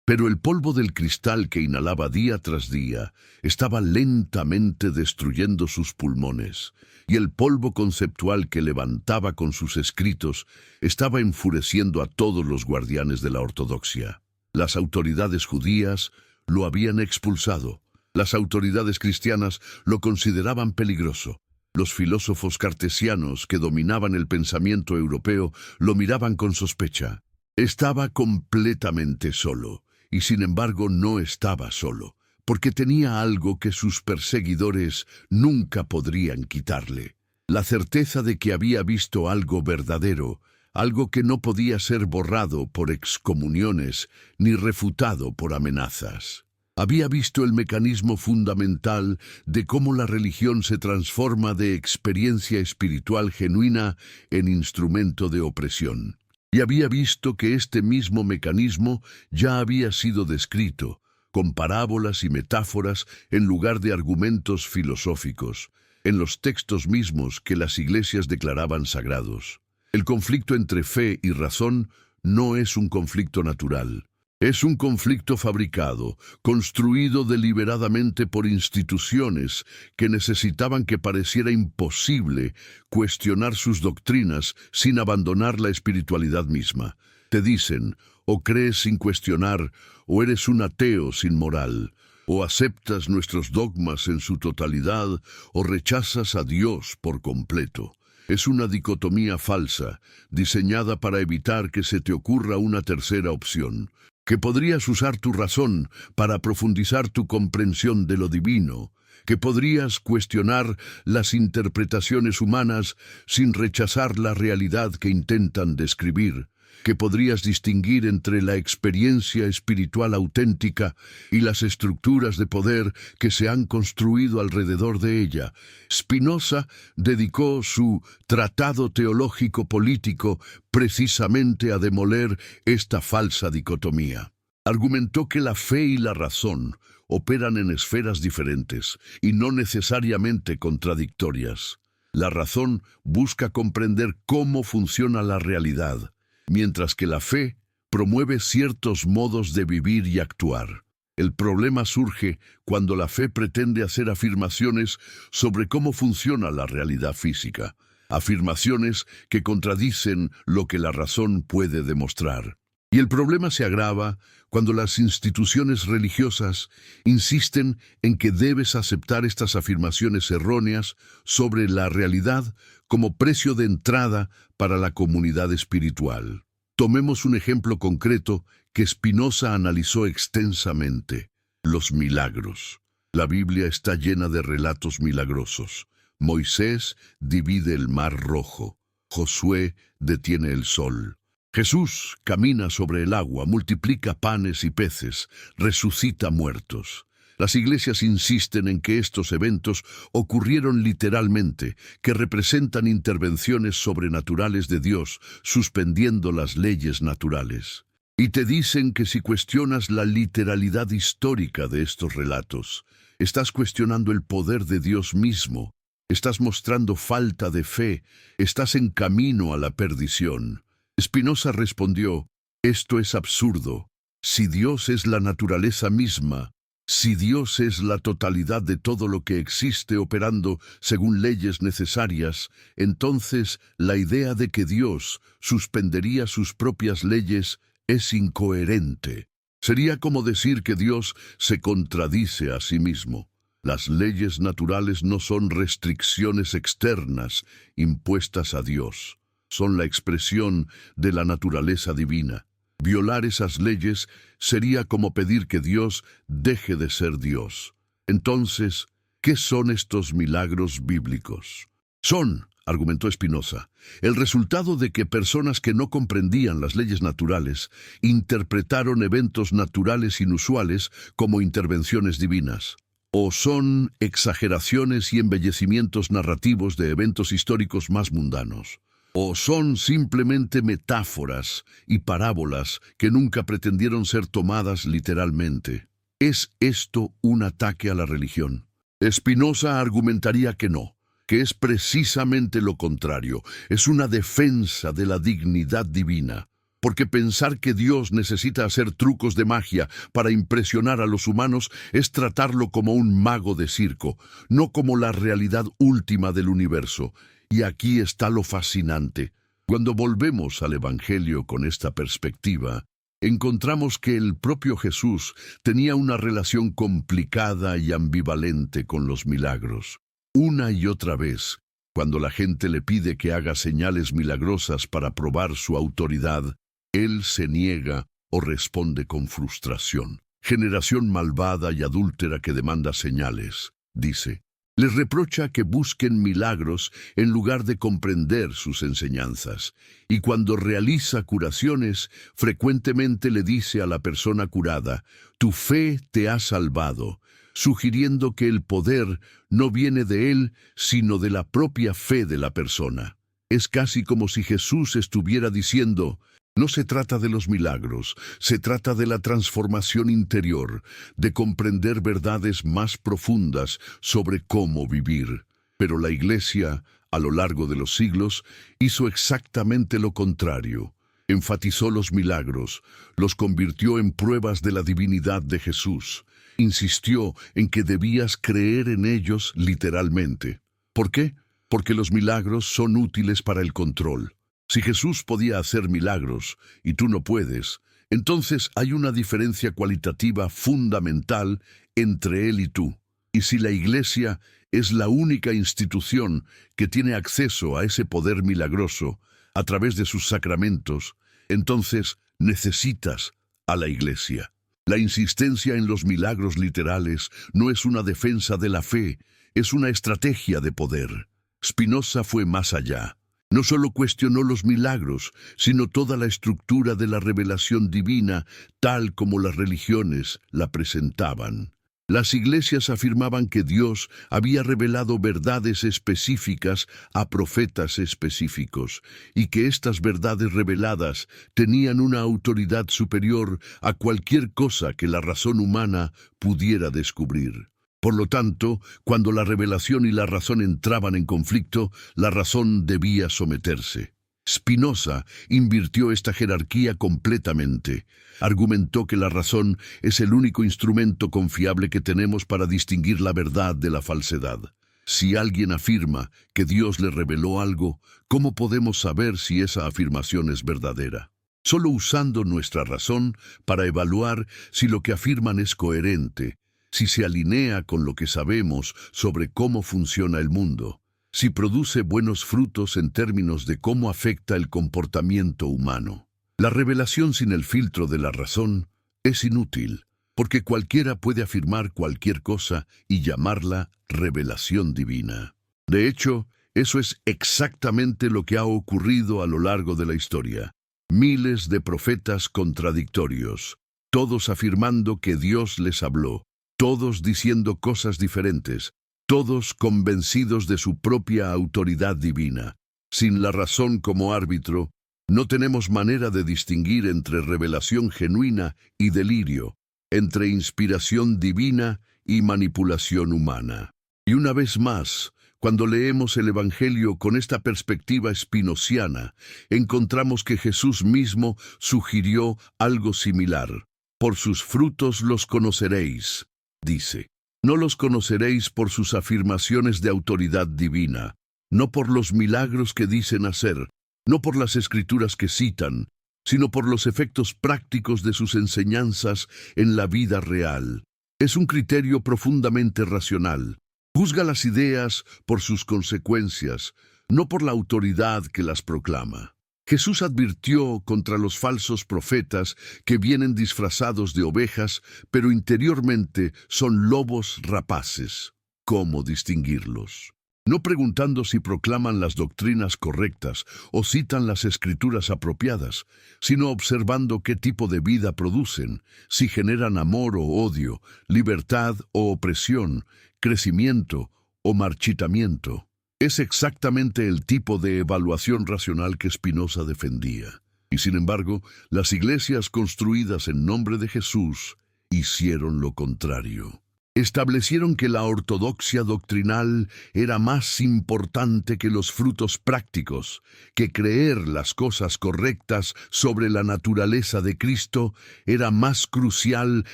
Pero el polvo del cristal que inhalaba día tras día estaba lentamente destruyendo sus pulmones, y el polvo conceptual que levantaba con sus escritos estaba enfureciendo a todos los guardianes de la ortodoxia. Las autoridades judías lo habían expulsado. Las autoridades cristianas lo consideraban peligroso. Los filósofos cartesianos que dominaban el pensamiento europeo lo miraban con sospecha. Estaba completamente solo, y sin embargo no estaba solo, porque tenía algo que sus perseguidores nunca podrían quitarle: la certeza de que había visto algo verdadero, algo que no podía ser borrado por excomuniones ni refutado por amenazas. Había visto el mecanismo fundamental de cómo la religión se transforma de experiencia espiritual genuina en instrumento de opresión. Y había visto que este mismo mecanismo ya había sido descrito, con parábolas y metáforas en lugar de argumentos filosóficos, en los textos mismos que las iglesias declaraban sagrados. El conflicto entre fe y razón no es un conflicto natural. Es un conflicto fabricado, construido deliberadamente por instituciones que necesitaban que pareciera imposible cuestionar sus doctrinas sin abandonar la espiritualidad misma. Te dicen: o crees sin cuestionar, o eres un ateo sin moral. O aceptas nuestros dogmas en su totalidad, o rechazas a Dios por completo. Es una dicotomía falsa, diseñada para evitar que se te ocurra una tercera opción: que podrías usar tu razón para profundizar tu comprensión de lo divino, que podrías cuestionar las interpretaciones humanas sin rechazar la realidad que intentan describir, que podrías distinguir entre la experiencia espiritual auténtica y las estructuras de poder que se han construido alrededor de ella. Spinoza dedicó su Tratado Teológico Político precisamente a demoler esta falsa dicotomía. Argumentó que la fe y la razón operan en esferas diferentes y no necesariamente contradictorias. La razón busca comprender cómo funciona la realidad, mientras que la fe promueve ciertos modos de vivir y actuar. El problema surge cuando la fe pretende hacer afirmaciones sobre cómo funciona la realidad física, afirmaciones que contradicen lo que la razón puede demostrar. Y el problema se agrava cuando las instituciones religiosas insisten en que debes aceptar estas afirmaciones erróneas sobre la realidad como precio de entrada para la comunidad espiritual. Tomemos un ejemplo concreto que Spinoza analizó extensamente: los milagros. La Biblia está llena de relatos milagrosos. Moisés divide el mar rojo. Josué detiene el sol. Jesús camina sobre el agua, multiplica panes y peces, resucita muertos. Las iglesias insisten en que estos eventos ocurrieron literalmente, que representan intervenciones sobrenaturales de Dios, suspendiendo las leyes naturales. Y te dicen que si cuestionas la literalidad histórica de estos relatos, estás cuestionando el poder de Dios mismo, estás mostrando falta de fe, estás en camino a la perdición. Spinoza respondió: esto es absurdo. Si Dios es la naturaleza misma, si Dios es la totalidad de todo lo que existe operando según leyes necesarias, entonces la idea de que Dios suspendería sus propias leyes es incoherente. Sería como decir que Dios se contradice a sí mismo. Las leyes naturales no son restricciones externas impuestas a Dios. Son la expresión de la naturaleza divina. Violar esas leyes sería como pedir que Dios deje de ser Dios. Entonces, ¿qué son estos milagros bíblicos? Son argumentó Spinoza, el resultado de que personas que no comprendían las leyes naturales interpretaron eventos naturales inusuales como intervenciones divinas. O son exageraciones y embellecimientos narrativos de eventos históricos más mundanos. O son simplemente metáforas y parábolas que nunca pretendieron ser tomadas literalmente. ¿Es esto un ataque a la religión? Spinoza argumentaría que no, que es precisamente lo contrario, es una defensa de la dignidad divina. Porque pensar que Dios necesita hacer trucos de magia para impresionar a los humanos es tratarlo como un mago de circo, no como la realidad última del universo. Y aquí está lo fascinante. Cuando volvemos al Evangelio con esta perspectiva, encontramos que el propio Jesús tenía una relación complicada y ambivalente con los milagros. Una y otra vez, cuando la gente le pide que haga señales milagrosas para probar su autoridad, Él se niega o responde con frustración. Generación malvada y adúltera que demanda señales, dice. Les reprocha que busquen milagros en lugar de comprender sus enseñanzas. Y cuando realiza curaciones, frecuentemente le dice a la persona curada, «Tu fe te ha salvado», sugiriendo que el poder no viene de él, sino de la propia fe de la persona. Es casi como si Jesús estuviera diciendo, no se trata de los milagros, se trata de la transformación interior, de comprender verdades más profundas sobre cómo vivir. Pero la Iglesia, a lo largo de los siglos, hizo exactamente lo contrario. Enfatizó los milagros, los convirtió en pruebas de la divinidad de Jesús. Insistió en que debías creer en ellos literalmente. ¿Por qué? Porque los milagros son útiles para el control. Si Jesús podía hacer milagros y tú no puedes, entonces hay una diferencia cualitativa fundamental entre Él y tú. Y si la Iglesia es la única institución que tiene acceso a ese poder milagroso a través de sus sacramentos, entonces necesitas a la Iglesia. La insistencia en los milagros literales no es una defensa de la fe, es una estrategia de poder. Spinoza fue más allá. No solo cuestionó los milagros, sino toda la estructura de la revelación divina, tal como las religiones la presentaban. Las iglesias afirmaban que Dios había revelado verdades específicas a profetas específicos, y que estas verdades reveladas tenían una autoridad superior a cualquier cosa que la razón humana pudiera descubrir. Por lo tanto, cuando la revelación y la razón entraban en conflicto, la razón debía someterse. Spinoza invirtió esta jerarquía completamente. Argumentó que la razón es el único instrumento confiable que tenemos para distinguir la verdad de la falsedad. Si alguien afirma que Dios le reveló algo, ¿cómo podemos saber si esa afirmación es verdadera? Solo usando nuestra razón para evaluar si lo que afirman es coherente, si se alinea con lo que sabemos sobre cómo funciona el mundo, si produce buenos frutos en términos de cómo afecta el comportamiento humano. La revelación sin el filtro de la razón es inútil, porque cualquiera puede afirmar cualquier cosa y llamarla revelación divina. De hecho, eso es exactamente lo que ha ocurrido a lo largo de la historia. Miles de profetas contradictorios, todos afirmando que Dios les habló, todos diciendo cosas diferentes, todos convencidos de su propia autoridad divina. Sin la razón como árbitro, no tenemos manera de distinguir entre revelación genuina y delirio, entre inspiración divina y manipulación humana. Y una vez más, cuando leemos el Evangelio con esta perspectiva spinoziana, encontramos que Jesús mismo sugirió algo similar. Por sus frutos los conoceréis, dice. No los conoceréis por sus afirmaciones de autoridad divina, no por los milagros que dicen hacer, no por las escrituras que citan, sino por los efectos prácticos de sus enseñanzas en la vida real. Es un criterio profundamente racional. Juzga las ideas por sus consecuencias, no por la autoridad que las proclama. Jesús advirtió contra los falsos profetas que vienen disfrazados de ovejas, pero interiormente son lobos rapaces. ¿Cómo distinguirlos? no preguntando si proclaman las doctrinas correctas o citan las escrituras apropiadas, sino observando qué tipo de vida producen, si generan amor o odio, libertad o opresión, crecimiento o marchitamiento. Es exactamente el tipo de evaluación racional que Spinoza defendía. Y sin embargo, las iglesias construidas en nombre de Jesús hicieron lo contrario. Establecieron que la ortodoxia doctrinal era más importante que los frutos prácticos, que creer las cosas correctas sobre la naturaleza de Cristo era más crucial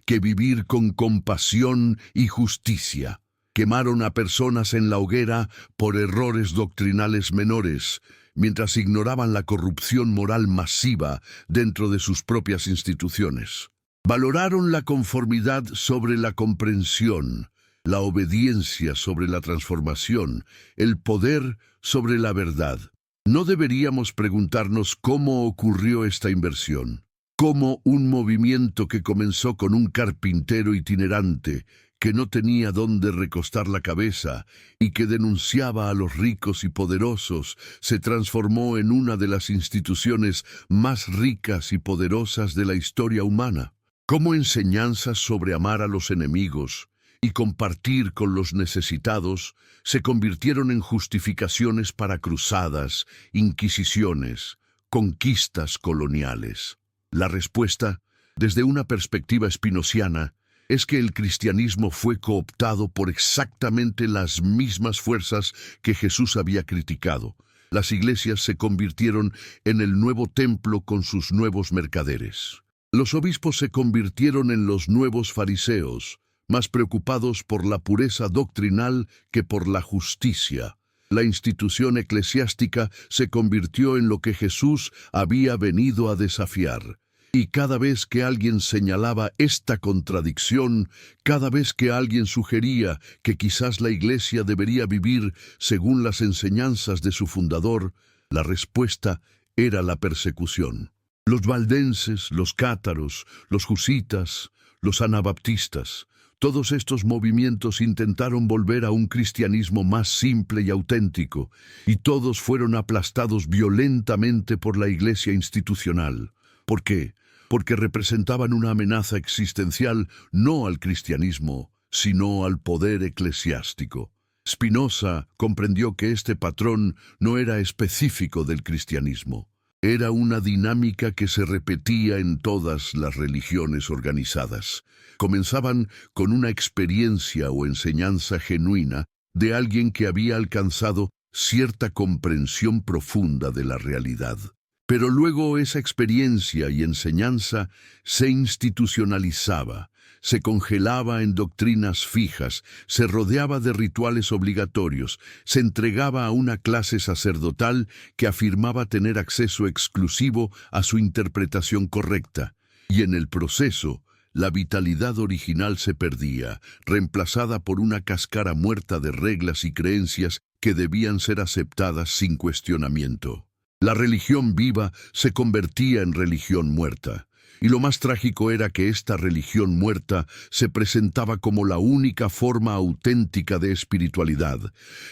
que vivir con compasión y justicia. Quemaron a personas en la hoguera por errores doctrinales menores, mientras ignoraban la corrupción moral masiva dentro de sus propias instituciones. Valoraron la conformidad sobre la comprensión, la obediencia sobre la transformación, el poder sobre la verdad. No deberíamos preguntarnos cómo ocurrió esta inversión. Cómo un movimiento que comenzó con un carpintero itinerante que no tenía dónde recostar la cabeza y que denunciaba a los ricos y poderosos, se transformó en una de las instituciones más ricas y poderosas de la historia humana. Cómo enseñanzas sobre amar a los enemigos y compartir con los necesitados se convirtieron en justificaciones para cruzadas, inquisiciones, conquistas coloniales. La respuesta, desde una perspectiva spinoziana, es que el cristianismo fue cooptado por exactamente las mismas fuerzas que Jesús había criticado. Las iglesias se convirtieron en el nuevo templo con sus nuevos mercaderes. Los obispos se convirtieron en los nuevos fariseos, más preocupados por la pureza doctrinal que por la justicia. La institución eclesiástica se convirtió en lo que Jesús había venido a desafiar. Y cada vez que alguien señalaba esta contradicción, cada vez que alguien sugería que quizás la Iglesia debería vivir según las enseñanzas de su fundador, la respuesta era la persecución. Los valdenses, los cátaros, los husitas, los anabaptistas, todos estos movimientos intentaron volver a un cristianismo más simple y auténtico, y todos fueron aplastados violentamente por la Iglesia institucional. ¿Por qué? Porque representaban una amenaza existencial no al cristianismo, sino al poder eclesiástico. Spinoza comprendió que este patrón no era específico del cristianismo. Era una dinámica que se repetía en todas las religiones organizadas. Comenzaban con una experiencia o enseñanza genuina de alguien que había alcanzado cierta comprensión profunda de la realidad. Pero luego esa experiencia y enseñanza se institucionalizaba, se congelaba en doctrinas fijas, se rodeaba de rituales obligatorios, se entregaba a una clase sacerdotal que afirmaba tener acceso exclusivo a su interpretación correcta, y en el proceso, la vitalidad original se perdía, reemplazada por una cáscara muerta de reglas y creencias que debían ser aceptadas sin cuestionamiento. La religión viva se convertía en religión muerta, y lo más trágico era que esta religión muerta se presentaba como la única forma auténtica de espiritualidad,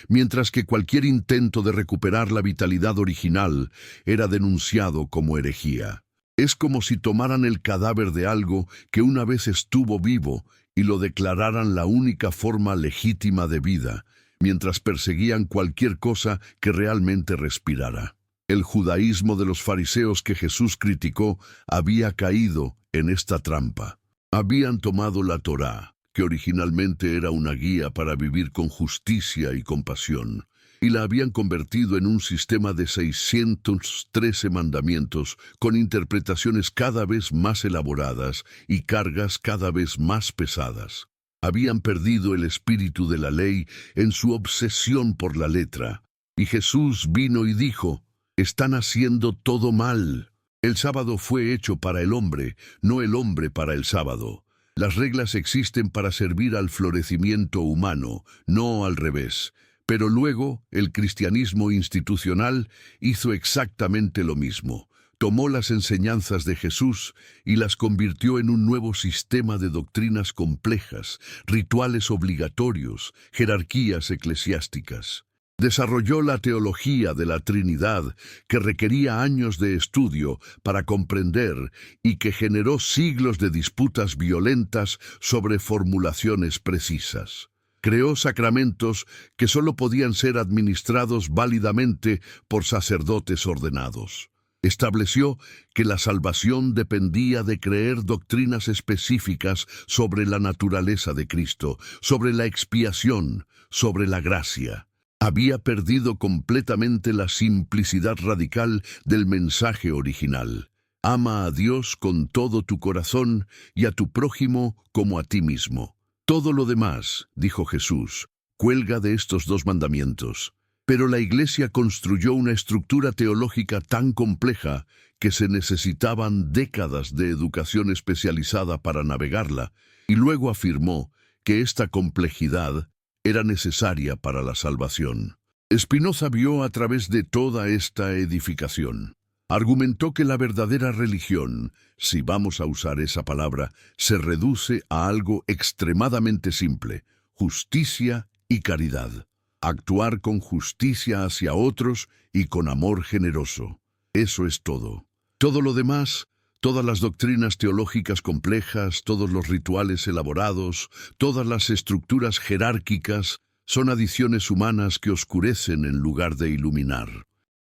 mientras que cualquier intento de recuperar la vitalidad original era denunciado como herejía. Es como si tomaran el cadáver de algo que una vez estuvo vivo y lo declararan la única forma legítima de vida, mientras perseguían cualquier cosa que realmente respirara. El judaísmo de los fariseos que Jesús criticó había caído en esta trampa. Habían tomado la Torá, que originalmente era una guía para vivir con justicia y compasión, y la habían convertido en un sistema de 613 mandamientos con interpretaciones cada vez más elaboradas y cargas cada vez más pesadas. Habían perdido el espíritu de la ley en su obsesión por la letra, y Jesús vino y dijo: «Están haciendo todo mal. El sábado fue hecho para el hombre, no el hombre para el sábado. Las reglas existen para servir al florecimiento humano, no al revés». Pero luego, el cristianismo institucional hizo exactamente lo mismo. Tomó las enseñanzas de Jesús y las convirtió en un nuevo sistema de doctrinas complejas, rituales obligatorios, jerarquías eclesiásticas. Desarrolló la teología de la Trinidad, que requería años de estudio para comprender y que generó siglos de disputas violentas sobre formulaciones precisas. Creó sacramentos que solo podían ser administrados válidamente por sacerdotes ordenados. Estableció que la salvación dependía de creer doctrinas específicas sobre la naturaleza de Cristo, sobre la expiación, sobre la gracia. Había perdido completamente la simplicidad radical del mensaje original. Ama a Dios con todo tu corazón y a tu prójimo como a ti mismo. Todo lo demás, dijo Jesús, cuelga de estos dos mandamientos. Pero la Iglesia construyó una estructura teológica tan compleja que se necesitaban décadas de educación especializada para navegarla, y luego afirmó que esta complejidad era necesaria para la salvación. Spinoza vio a través de toda esta edificación. Argumentó que la verdadera religión, si vamos a usar esa palabra, se reduce a algo extremadamente simple: justicia y caridad. Actuar con justicia hacia otros y con amor generoso. Eso es todo. Todo lo demás, todas las doctrinas teológicas complejas, todos los rituales elaborados, todas las estructuras jerárquicas, son adiciones humanas que oscurecen en lugar de iluminar.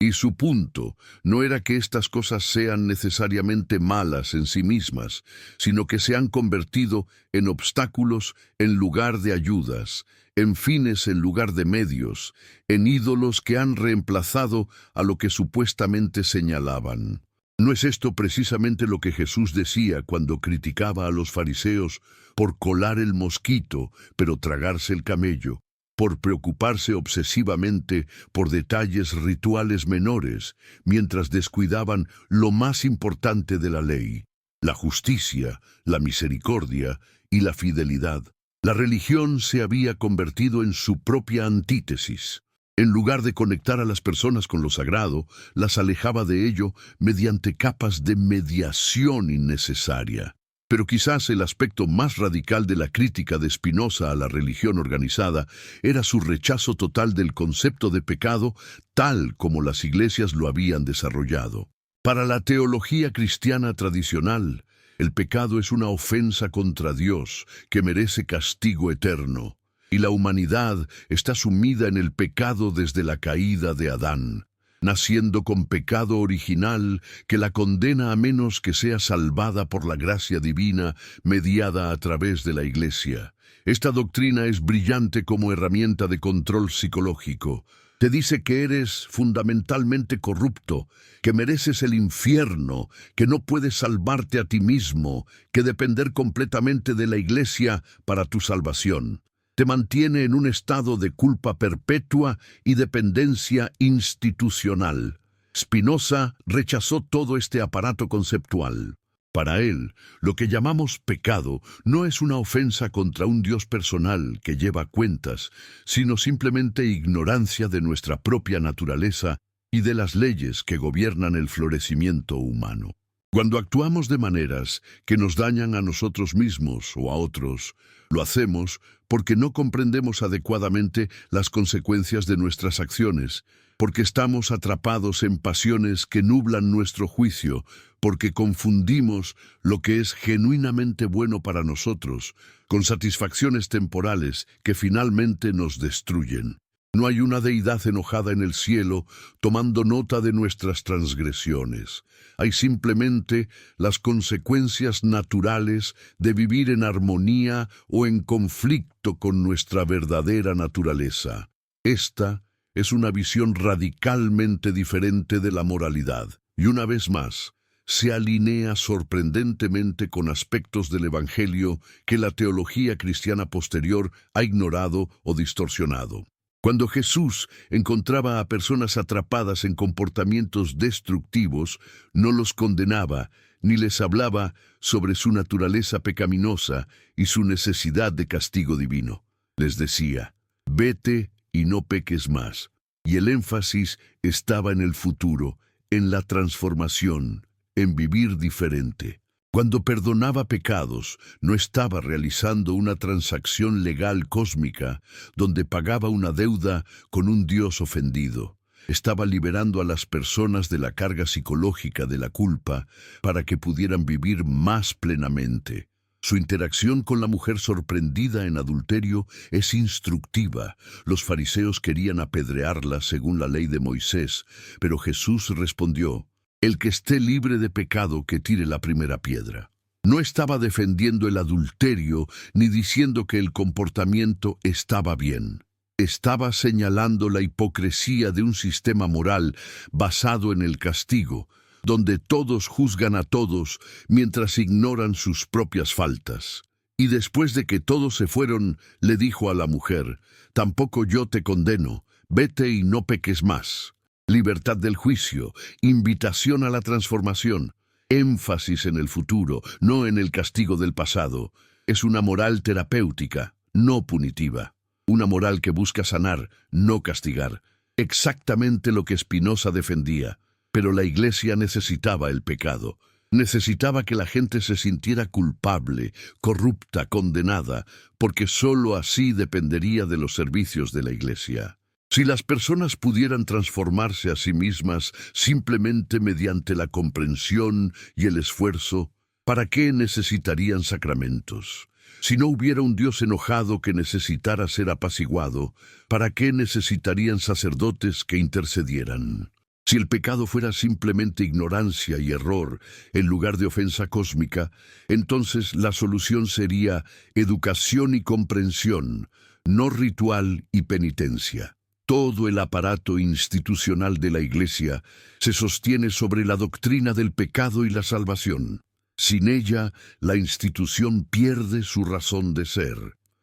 Y su punto no era que estas cosas sean necesariamente malas en sí mismas, sino que se han convertido en obstáculos en lugar de ayudas, en fines en lugar de medios, en ídolos que han reemplazado a lo que supuestamente señalaban. ¿No es esto precisamente lo que Jesús decía cuando criticaba a los fariseos por colar el mosquito, pero tragarse el camello, por preocuparse obsesivamente por detalles rituales menores, mientras descuidaban lo más importante de la ley: la justicia, la misericordia y la fidelidad? La religión se había convertido en su propia antítesis. En lugar de conectar a las personas con lo sagrado, las alejaba de ello mediante capas de mediación innecesaria. Pero quizás el aspecto más radical de la crítica de Spinoza a la religión organizada era su rechazo total del concepto de pecado tal como las iglesias lo habían desarrollado. Para la teología cristiana tradicional, el pecado es una ofensa contra Dios que merece castigo eterno. Y la humanidad está sumida en el pecado desde la caída de Adán, naciendo con pecado original que la condena a menos que sea salvada por la gracia divina mediada a través de la Iglesia. Esta doctrina es brillante como herramienta de control psicológico. Te dice que eres fundamentalmente corrupto, que mereces el infierno, que no puedes salvarte a ti mismo, que depender completamente de la Iglesia para tu salvación. Te mantiene en un estado de culpa perpetua y dependencia institucional. Spinoza rechazó todo este aparato conceptual. Para él, lo que llamamos pecado no es una ofensa contra un Dios personal que lleva cuentas, sino simplemente ignorancia de nuestra propia naturaleza y de las leyes que gobiernan el florecimiento humano. Cuando actuamos de maneras que nos dañan a nosotros mismos o a otros, lo hacemos porque no comprendemos adecuadamente las consecuencias de nuestras acciones, porque estamos atrapados en pasiones que nublan nuestro juicio, porque confundimos lo que es genuinamente bueno para nosotros con satisfacciones temporales que finalmente nos destruyen. No hay una deidad enojada en el cielo tomando nota de nuestras transgresiones. Hay simplemente las consecuencias naturales de vivir en armonía o en conflicto con nuestra verdadera naturaleza. Esta es una visión radicalmente diferente de la moralidad, y una vez más, se alinea sorprendentemente con aspectos del Evangelio que la teología cristiana posterior ha ignorado o distorsionado. Cuando Jesús encontraba a personas atrapadas en comportamientos destructivos, no los condenaba, ni les hablaba sobre su naturaleza pecaminosa y su necesidad de castigo divino. Les decía: vete y no peques más. Y el énfasis estaba en el futuro, en la transformación, en vivir diferente. Cuando perdonaba pecados, no estaba realizando una transacción legal cósmica donde pagaba una deuda con un Dios ofendido. Estaba liberando a las personas de la carga psicológica de la culpa para que pudieran vivir más plenamente. Su interacción con la mujer sorprendida en adulterio es instructiva. Los fariseos querían apedrearla según la ley de Moisés, pero Jesús respondió: el que esté libre de pecado, que tire la primera piedra. No estaba defendiendo el adulterio ni diciendo que el comportamiento estaba bien. Estaba señalando la hipocresía de un sistema moral basado en el castigo, donde todos juzgan a todos mientras ignoran sus propias faltas. Y después de que todos se fueron, le dijo a la mujer: tampoco yo te condeno, vete y no peques más. Libertad del juicio, invitación a la transformación, énfasis en el futuro, no en el castigo del pasado. Es una moral terapéutica, no punitiva. Una moral que busca sanar, no castigar. Exactamente lo que Spinoza defendía. Pero la Iglesia necesitaba el pecado. Necesitaba que la gente se sintiera culpable, corrupta, condenada, porque sólo así dependería de los servicios de la Iglesia. Si las personas pudieran transformarse a sí mismas simplemente mediante la comprensión y el esfuerzo, ¿para qué necesitarían sacramentos? Si no hubiera un Dios enojado que necesitara ser apaciguado, ¿para qué necesitarían sacerdotes que intercedieran? Si el pecado fuera simplemente ignorancia y error en lugar de ofensa cósmica, entonces la solución sería educación y comprensión, no ritual y penitencia. Todo el aparato institucional de la Iglesia se sostiene sobre la doctrina del pecado y la salvación. Sin ella, la institución pierde su razón de ser.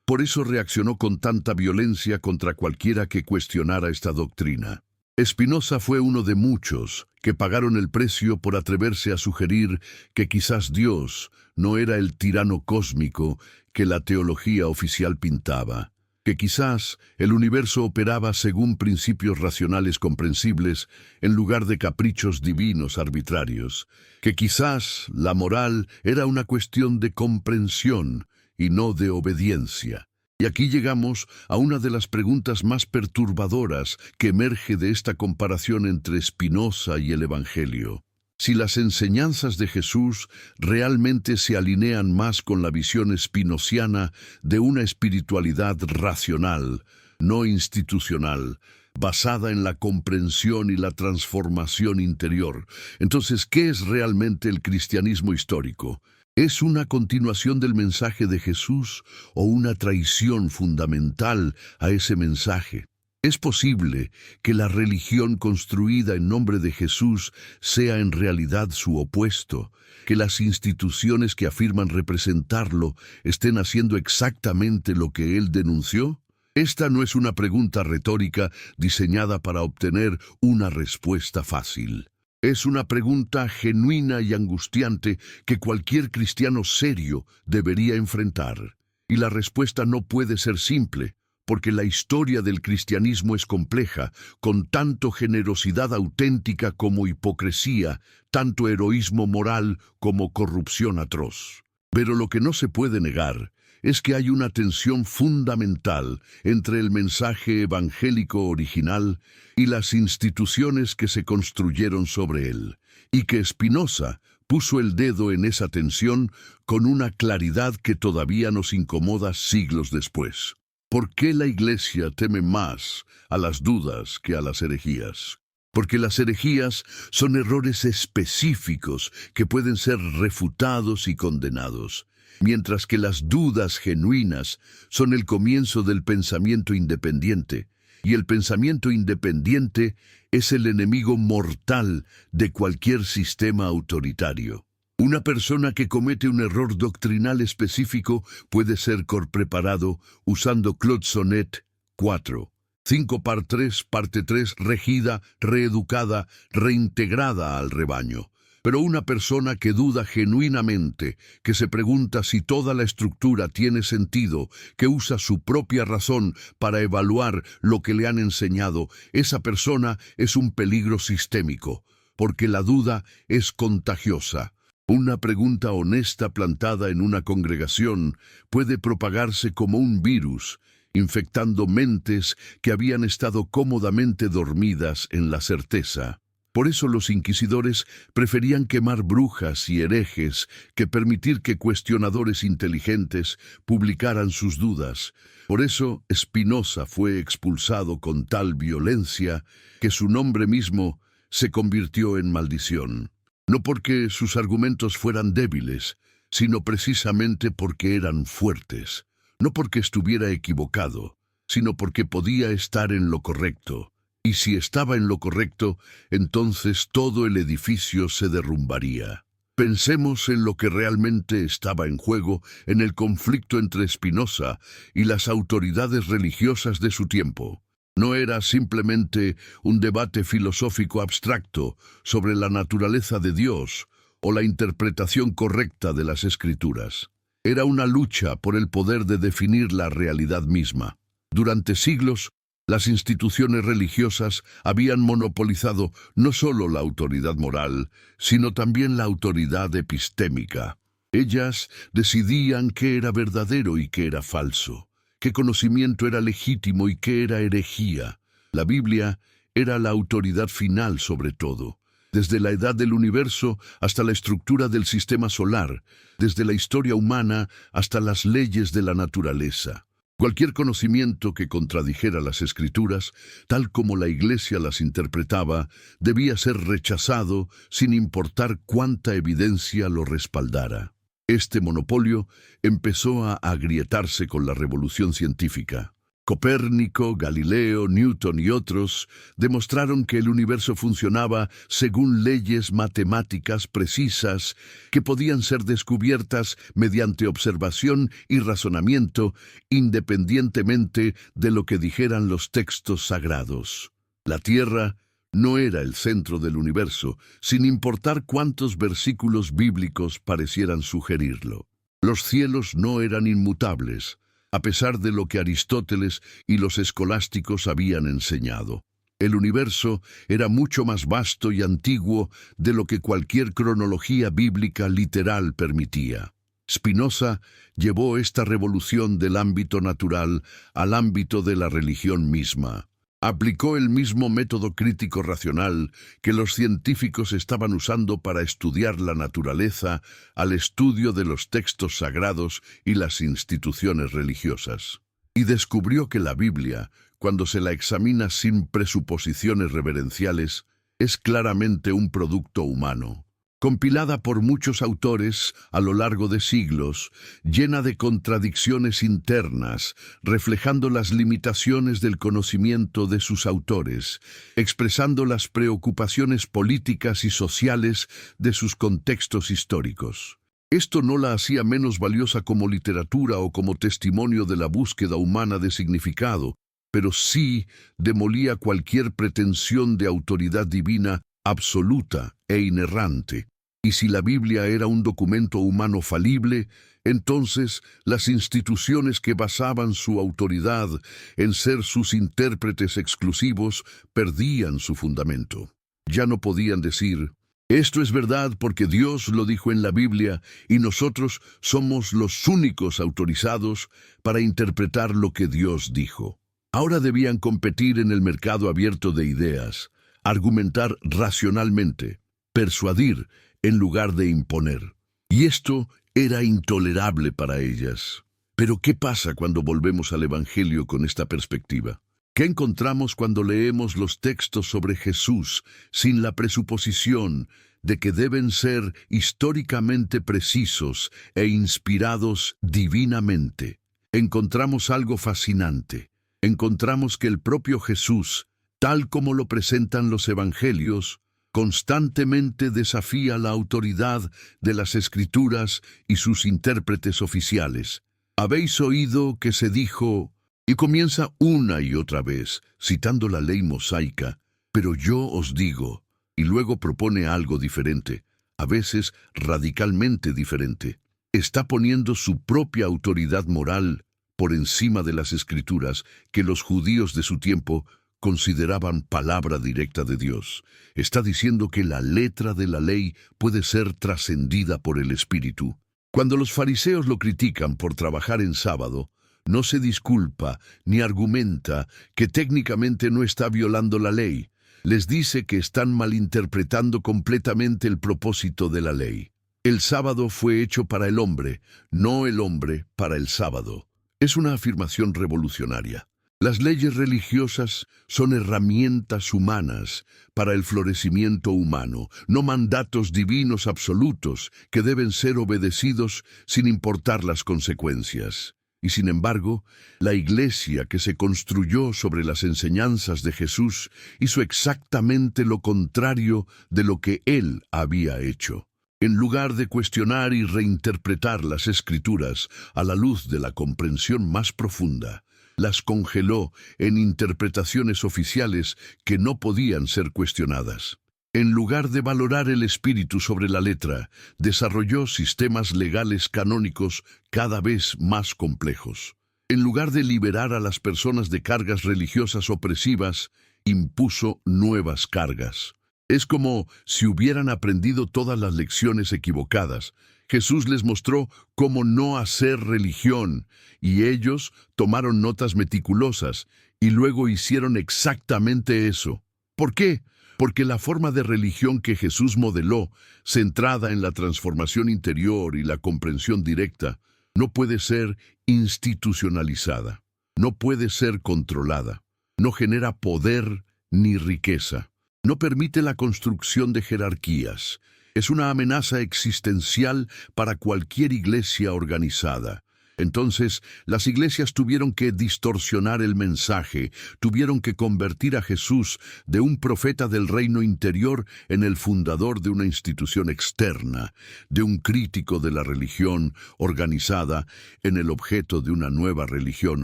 Por eso reaccionó con tanta violencia contra cualquiera que cuestionara esta doctrina. Spinoza fue uno de muchos que pagaron el precio por atreverse a sugerir que quizás Dios no era el tirano cósmico que la teología oficial pintaba, que quizás el universo operaba según principios racionales comprensibles en lugar de caprichos divinos arbitrarios, que quizás la moral era una cuestión de comprensión y no de obediencia. Y aquí llegamos a una de las preguntas más perturbadoras que emerge de esta comparación entre Spinoza y el Evangelio. Si las enseñanzas de Jesús realmente se alinean más con la visión spinociana de una espiritualidad racional, no institucional, basada en la comprensión y la transformación interior, entonces, ¿qué es realmente el cristianismo histórico? ¿Es una continuación del mensaje de Jesús o una traición fundamental a ese mensaje? ¿Es posible que la religión construida en nombre de Jesús sea en realidad su opuesto, que las instituciones que afirman representarlo estén haciendo exactamente lo que él denunció? Esta no es una pregunta retórica diseñada para obtener una respuesta fácil. Es una pregunta genuina y angustiante que cualquier cristiano serio debería enfrentar. Y la respuesta no puede ser simple, porque la historia del cristianismo es compleja, con tanto generosidad auténtica como hipocresía, tanto heroísmo moral como corrupción atroz. Pero lo que no se puede negar es que hay una tensión fundamental entre el mensaje evangélico original y las instituciones que se construyeron sobre él, y que Spinoza puso el dedo en esa tensión con una claridad que todavía nos incomoda siglos después. ¿Por qué la Iglesia teme más a las dudas que a las herejías? Porque las herejías son errores específicos que pueden ser refutados y condenados, mientras que las dudas genuinas son el comienzo del pensamiento independiente, y el pensamiento independiente es el enemigo mortal de cualquier sistema autoritario. Una persona que comete un error doctrinal específico puede ser preparado usando Claude Sonnet 4. 5 par 3, parte 3, regida, reeducada, reintegrada al rebaño. Pero una persona que duda genuinamente, que se pregunta si toda la estructura tiene sentido, que usa su propia razón para evaluar lo que le han enseñado, esa persona es un peligro sistémico, porque la duda es contagiosa. Una pregunta honesta plantada en una congregación puede propagarse como un virus, infectando mentes que habían estado cómodamente dormidas en la certeza. Por eso los inquisidores preferían quemar brujas y herejes que permitir que cuestionadores inteligentes publicaran sus dudas. Por eso Spinoza fue expulsado con tal violencia que su nombre mismo se convirtió en maldición. No porque sus argumentos fueran débiles, sino precisamente porque eran fuertes. No porque estuviera equivocado, sino porque podía estar en lo correcto. Y si estaba en lo correcto, entonces todo el edificio se derrumbaría. Pensemos en lo que realmente estaba en juego en el conflicto entre Spinoza y las autoridades religiosas de su tiempo. No era simplemente un debate filosófico abstracto sobre la naturaleza de Dios o la interpretación correcta de las Escrituras. Era una lucha por el poder de definir la realidad misma. Durante siglos, las instituciones religiosas habían monopolizado no solo la autoridad moral, sino también la autoridad epistémica. Ellas decidían qué era verdadero y qué era falso, qué conocimiento era legítimo y qué era herejía. La Biblia era la autoridad final sobre todo, desde la edad del universo hasta la estructura del sistema solar, desde la historia humana hasta las leyes de la naturaleza. Cualquier conocimiento que contradijera las Escrituras, tal como la Iglesia las interpretaba, debía ser rechazado sin importar cuánta evidencia lo respaldara. Este monopolio empezó a agrietarse con la revolución científica. Copérnico, Galileo, Newton y otros demostraron que el universo funcionaba según leyes matemáticas precisas que podían ser descubiertas mediante observación y razonamiento independientemente de lo que dijeran los textos sagrados. La Tierra no era el centro del universo, sin importar cuántos versículos bíblicos parecieran sugerirlo. Los cielos no eran inmutables, a pesar de lo que Aristóteles y los escolásticos habían enseñado. El universo era mucho más vasto y antiguo de lo que cualquier cronología bíblica literal permitía. Spinoza llevó esta revolución del ámbito natural al ámbito de la religión misma. Aplicó el mismo método crítico racional que los científicos estaban usando para estudiar la naturaleza al estudio de los textos sagrados y las instituciones religiosas. Y descubrió que la Biblia, cuando se la examina sin presuposiciones reverenciales, es claramente un producto humano. Compilada por muchos autores a lo largo de siglos, llena de contradicciones internas, reflejando las limitaciones del conocimiento de sus autores, expresando las preocupaciones políticas y sociales de sus contextos históricos. Esto no la hacía menos valiosa como literatura o como testimonio de la búsqueda humana de significado, pero sí demolía cualquier pretensión de autoridad divina absoluta e inerrante. Y si la Biblia era un documento humano falible, entonces las instituciones que basaban su autoridad en ser sus intérpretes exclusivos perdían su fundamento. Ya no podían decir, esto es verdad porque Dios lo dijo en la Biblia y nosotros somos los únicos autorizados para interpretar lo que Dios dijo. Ahora debían competir en el mercado abierto de ideas, argumentar racionalmente, persuadir en lugar de imponer. Y esto era intolerable para ellas. Pero ¿qué pasa cuando volvemos al Evangelio con esta perspectiva? ¿Qué encontramos cuando leemos los textos sobre Jesús sin la presuposición de que deben ser históricamente precisos e inspirados divinamente? Encontramos algo fascinante. Encontramos que el propio Jesús, tal como lo presentan los Evangelios, constantemente desafía la autoridad de las Escrituras y sus intérpretes oficiales. Habéis oído que se dijo, y comienza una y otra vez, citando la ley mosaica, pero yo os digo, y luego propone algo diferente, a veces radicalmente diferente. Está poniendo su propia autoridad moral por encima de las Escrituras que los judíos de su tiempo consideraban palabra directa de Dios. Está diciendo que la letra de la ley puede ser trascendida por el Espíritu. Cuando los fariseos lo critican por trabajar en sábado, no se disculpa ni argumenta que técnicamente no está violando la ley. Les dice que están malinterpretando completamente el propósito de la ley. El sábado fue hecho para el hombre, no el hombre para el sábado. Es una afirmación revolucionaria. Las leyes religiosas son herramientas humanas para el florecimiento humano, no mandatos divinos absolutos que deben ser obedecidos sin importar las consecuencias. Y sin embargo, la iglesia que se construyó sobre las enseñanzas de Jesús hizo exactamente lo contrario de lo que él había hecho. En lugar de cuestionar y reinterpretar las Escrituras a la luz de la comprensión más profunda, las congeló en interpretaciones oficiales que no podían ser cuestionadas. En lugar de valorar el espíritu sobre la letra, desarrolló sistemas legales canónicos cada vez más complejos. En lugar de liberar a las personas de cargas religiosas opresivas, impuso nuevas cargas. Es como si hubieran aprendido todas las lecciones equivocadas. Jesús les mostró cómo no hacer religión, y ellos tomaron notas meticulosas, y luego hicieron exactamente eso. ¿Por qué? Porque la forma de religión que Jesús modeló, centrada en la transformación interior y la comprensión directa, no puede ser institucionalizada, no puede ser controlada, no genera poder ni riqueza, no permite la construcción de jerarquías. Es una amenaza existencial para cualquier iglesia organizada. Entonces, las iglesias tuvieron que distorsionar el mensaje, tuvieron que convertir a Jesús de un profeta del reino interior en el fundador de una institución externa, de un crítico de la religión organizada en el objeto de una nueva religión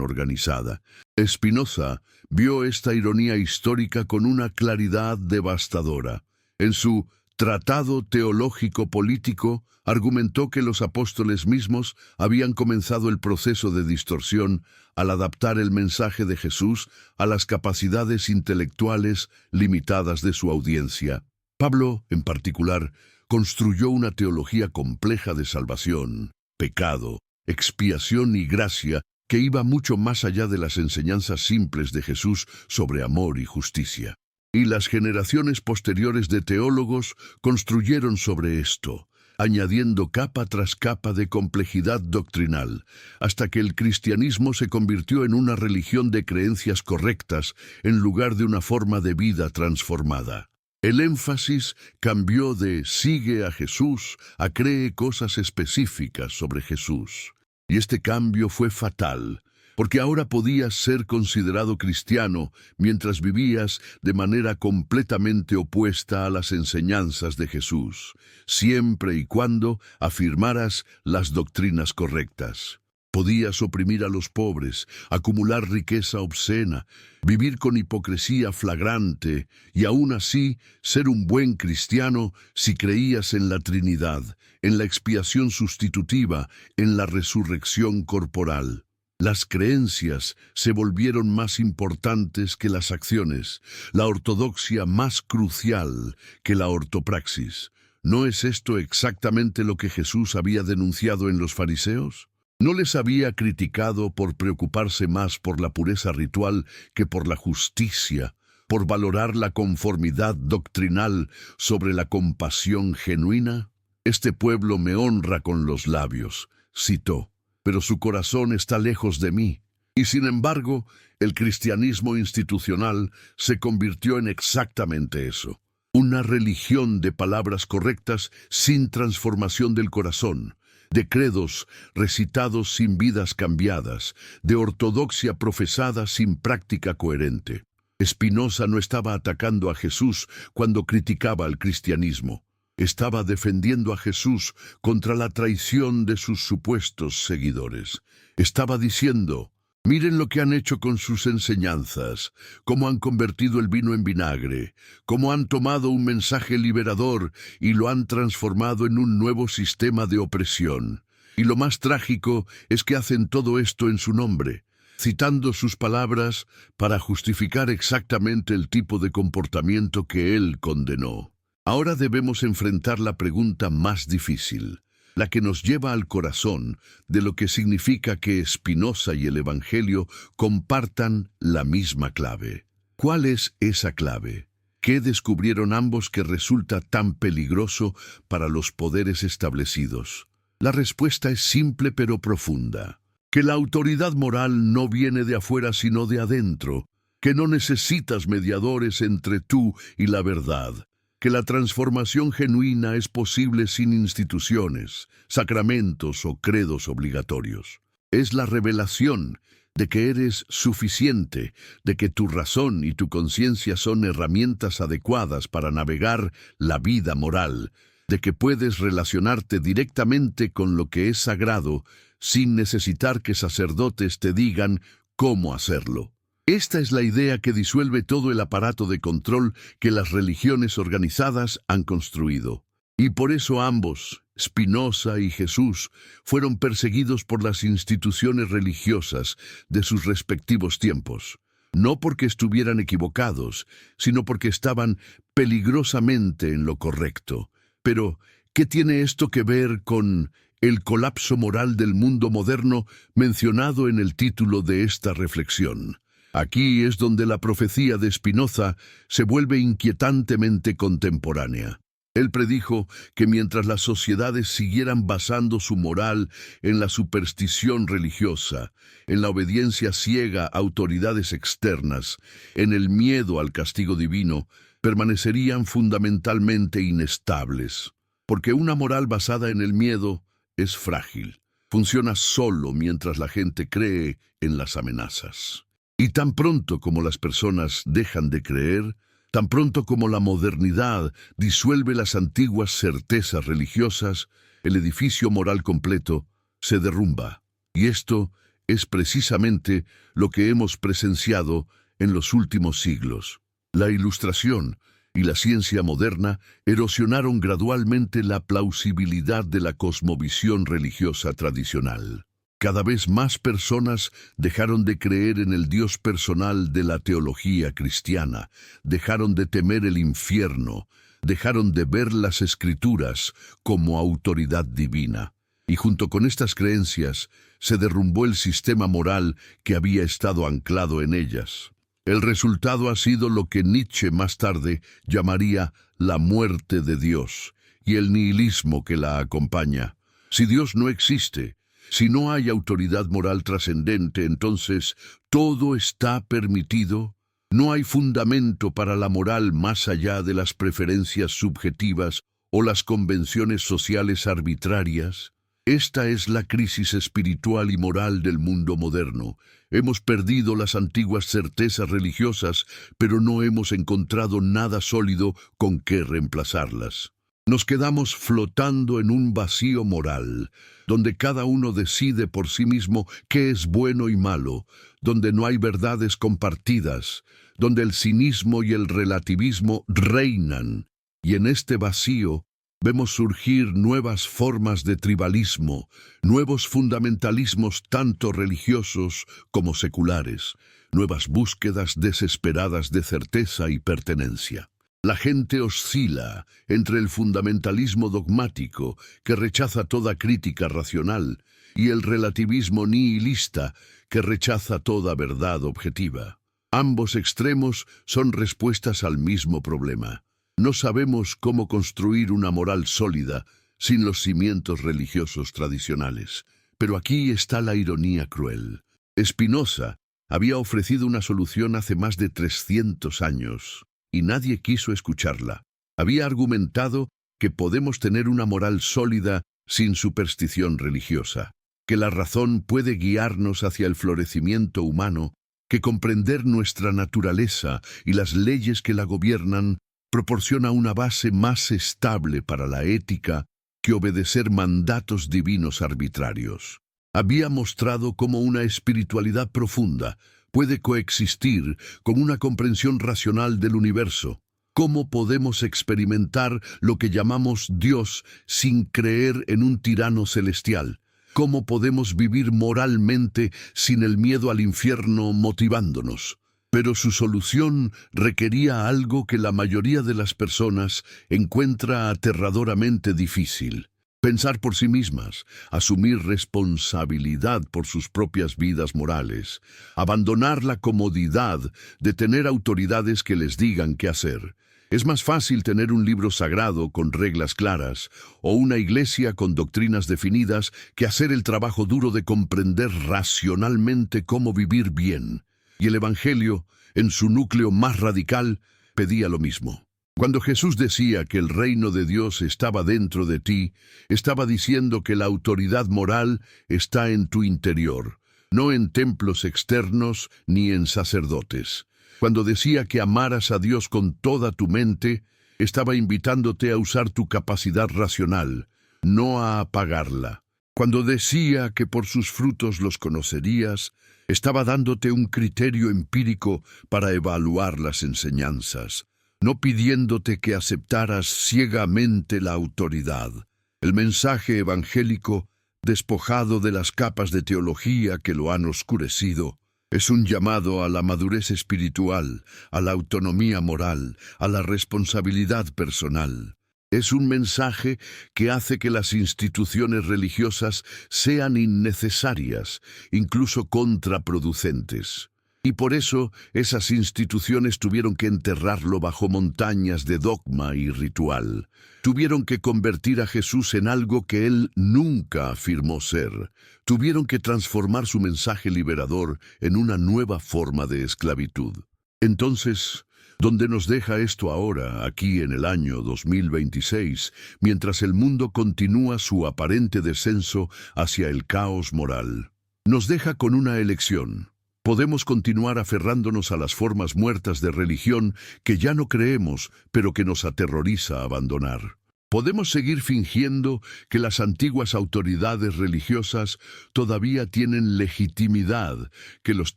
organizada. Spinoza vio esta ironía histórica con una claridad devastadora. En su Tratado Teológico Político, argumentó que los apóstoles mismos habían comenzado el proceso de distorsión al adaptar el mensaje de Jesús a las capacidades intelectuales limitadas de su audiencia. Pablo, en particular, construyó una teología compleja de salvación, pecado, expiación y gracia que iba mucho más allá de las enseñanzas simples de Jesús sobre amor y justicia. Y las generaciones posteriores de teólogos construyeron sobre esto, añadiendo capa tras capa de complejidad doctrinal, hasta que el cristianismo se convirtió en una religión de creencias correctas en lugar de una forma de vida transformada. El énfasis cambió de sigue a Jesús a cree cosas específicas sobre Jesús. Y este cambio fue fatal, porque ahora podías ser considerado cristiano mientras vivías de manera completamente opuesta a las enseñanzas de Jesús, siempre y cuando afirmaras las doctrinas correctas. Podías oprimir a los pobres, acumular riqueza obscena, vivir con hipocresía flagrante y aún así ser un buen cristiano si creías en la Trinidad, en la expiación sustitutiva, en la resurrección corporal. Las creencias se volvieron más importantes que las acciones, la ortodoxia más crucial que la ortopraxis. ¿No es esto exactamente lo que Jesús había denunciado en los fariseos? ¿No les había criticado por preocuparse más por la pureza ritual que por la justicia, por valorar la conformidad doctrinal sobre la compasión genuina? Este pueblo me honra con los labios, citó, pero su corazón está lejos de mí. Y sin embargo, el cristianismo institucional se convirtió en exactamente eso. Una religión de palabras correctas sin transformación del corazón, de credos recitados sin vidas cambiadas, de ortodoxia profesada sin práctica coherente. Spinoza no estaba atacando a Jesús cuando criticaba al cristianismo. Estaba defendiendo a Jesús contra la traición de sus supuestos seguidores. Estaba diciendo, miren lo que han hecho con sus enseñanzas, cómo han convertido el vino en vinagre, cómo han tomado un mensaje liberador y lo han transformado en un nuevo sistema de opresión. Y lo más trágico es que hacen todo esto en su nombre. citando sus palabras para justificar exactamente el tipo de comportamiento que él condenó. Ahora debemos enfrentar la pregunta más difícil, la que nos lleva al corazón de lo que significa que Spinoza y el Evangelio compartan la misma clave. ¿Cuál es esa clave? ¿Qué descubrieron ambos que resulta tan peligroso para los poderes establecidos? La respuesta es simple pero profunda. Que la autoridad moral no viene de afuera sino de adentro, que no necesitas mediadores entre tú y la verdad, que la transformación genuina es posible sin instituciones, sacramentos o credos obligatorios. Es la revelación de que eres suficiente, de que tu razón y tu conciencia son herramientas adecuadas para navegar la vida moral, de que puedes relacionarte directamente con lo que es sagrado sin necesitar que sacerdotes te digan cómo hacerlo. Esta es la idea que disuelve todo el aparato de control que las religiones organizadas han construido. Y por eso ambos, Spinoza y Jesús, fueron perseguidos por las instituciones religiosas de sus respectivos tiempos. No porque estuvieran equivocados, sino porque estaban peligrosamente en lo correcto. Pero, ¿qué tiene esto que ver con el colapso moral del mundo moderno mencionado en el título de esta reflexión? Aquí es donde la profecía de Spinoza se vuelve inquietantemente contemporánea. Él predijo que mientras las sociedades siguieran basando su moral en la superstición religiosa, en la obediencia ciega a autoridades externas, en el miedo al castigo divino, permanecerían fundamentalmente inestables. Porque una moral basada en el miedo es frágil. Funciona solo mientras la gente cree en las amenazas. Y tan pronto como las personas dejan de creer, tan pronto como la modernidad disuelve las antiguas certezas religiosas, el edificio moral completo se derrumba. Y esto es precisamente lo que hemos presenciado en los últimos siglos. La Ilustración y la ciencia moderna erosionaron gradualmente la plausibilidad de la cosmovisión religiosa tradicional. Cada vez más personas dejaron de creer en el Dios personal de la teología cristiana, dejaron de temer el infierno, dejaron de ver las Escrituras como autoridad divina. Y junto con estas creencias se derrumbó el sistema moral que había estado anclado en ellas. El resultado ha sido lo que Nietzsche más tarde llamaría la muerte de Dios y el nihilismo que la acompaña. Si Dios no existe, si no hay autoridad moral trascendente, entonces todo está permitido. No hay fundamento para la moral más allá de las preferencias subjetivas o las convenciones sociales arbitrarias. Esta es la crisis espiritual y moral del mundo moderno. Hemos perdido las antiguas certezas religiosas, pero no hemos encontrado nada sólido con que reemplazarlas. Nos quedamos flotando en un vacío moral, donde cada uno decide por sí mismo qué es bueno y malo, donde no hay verdades compartidas, donde el cinismo y el relativismo reinan. Y en este vacío vemos surgir nuevas formas de tribalismo, nuevos fundamentalismos tanto religiosos como seculares, nuevas búsquedas desesperadas de certeza y pertenencia. La gente oscila entre el fundamentalismo dogmático, que rechaza toda crítica racional, y el relativismo nihilista, que rechaza toda verdad objetiva. Ambos extremos son respuestas al mismo problema. No sabemos cómo construir una moral sólida sin los cimientos religiosos tradicionales. Pero aquí está la ironía cruel. Spinoza había ofrecido una solución hace más de 300 años, y nadie quiso escucharla. Había argumentado que podemos tener una moral sólida sin superstición religiosa, que la razón puede guiarnos hacia el florecimiento humano, que comprender nuestra naturaleza y las leyes que la gobiernan proporciona una base más estable para la ética que obedecer mandatos divinos arbitrarios. Había mostrado cómo una espiritualidad profunda puede coexistir con una comprensión racional del universo. ¿Cómo podemos experimentar lo que llamamos Dios sin creer en un tirano celestial? ¿Cómo podemos vivir moralmente sin el miedo al infierno motivándonos? Pero su solución requería algo que la mayoría de las personas encuentra aterradoramente difícil: pensar por sí mismas, asumir responsabilidad por sus propias vidas morales, abandonar la comodidad de tener autoridades que les digan qué hacer. Es más fácil tener un libro sagrado con reglas claras o una iglesia con doctrinas definidas que hacer el trabajo duro de comprender racionalmente cómo vivir bien. Y el Evangelio, en su núcleo más radical, pedía lo mismo. Cuando Jesús decía que el reino de Dios estaba dentro de ti, estaba diciendo que la autoridad moral está en tu interior, no en templos externos ni en sacerdotes. Cuando decía que amaras a Dios con toda tu mente, estaba invitándote a usar tu capacidad racional, no a apagarla. Cuando decía que por sus frutos los conocerías, estaba dándote un criterio empírico para evaluar las enseñanzas, no pidiéndote que aceptaras ciegamente la autoridad. El mensaje evangélico, despojado de las capas de teología que lo han oscurecido, es un llamado a la madurez espiritual, a la autonomía moral, a la responsabilidad personal. Es un mensaje que hace que las instituciones religiosas sean innecesarias, incluso contraproducentes. Y por eso esas instituciones tuvieron que enterrarlo bajo montañas de dogma y ritual. Tuvieron que convertir a Jesús en algo que él nunca afirmó ser. Tuvieron que transformar su mensaje liberador en una nueva forma de esclavitud. Entonces, ¿dónde nos deja esto ahora, aquí en el año 2026, mientras el mundo continúa su aparente descenso hacia el caos moral? Nos deja con una elección. Podemos continuar aferrándonos a las formas muertas de religión que ya no creemos, pero que nos aterroriza abandonar. Podemos seguir fingiendo que las antiguas autoridades religiosas todavía tienen legitimidad, que los